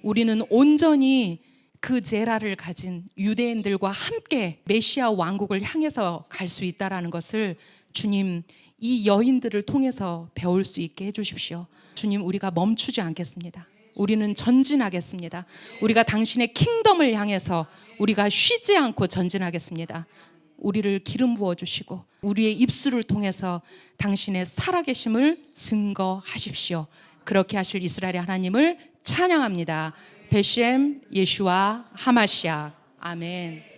우리는 온전히 그 제라를 가진 유대인들과 함께 메시아 왕국을 향해서 갈 수 있다라는 것을 주님 이 여인들을 통해서 배울 수 있게 해주십시오. 주님, 우리가 멈추지 않겠습니다. 우리는 전진하겠습니다. 우리가 당신의 킹덤을 향해서 우리가 쉬지 않고 전진하겠습니다. 우리를 기름 부어주시고 우리의 입술을 통해서 당신의 살아계심을 증거하십시오. 그렇게 하실 이스라엘의 하나님을 찬양합니다. 베셈 예슈아 하마시아 아멘.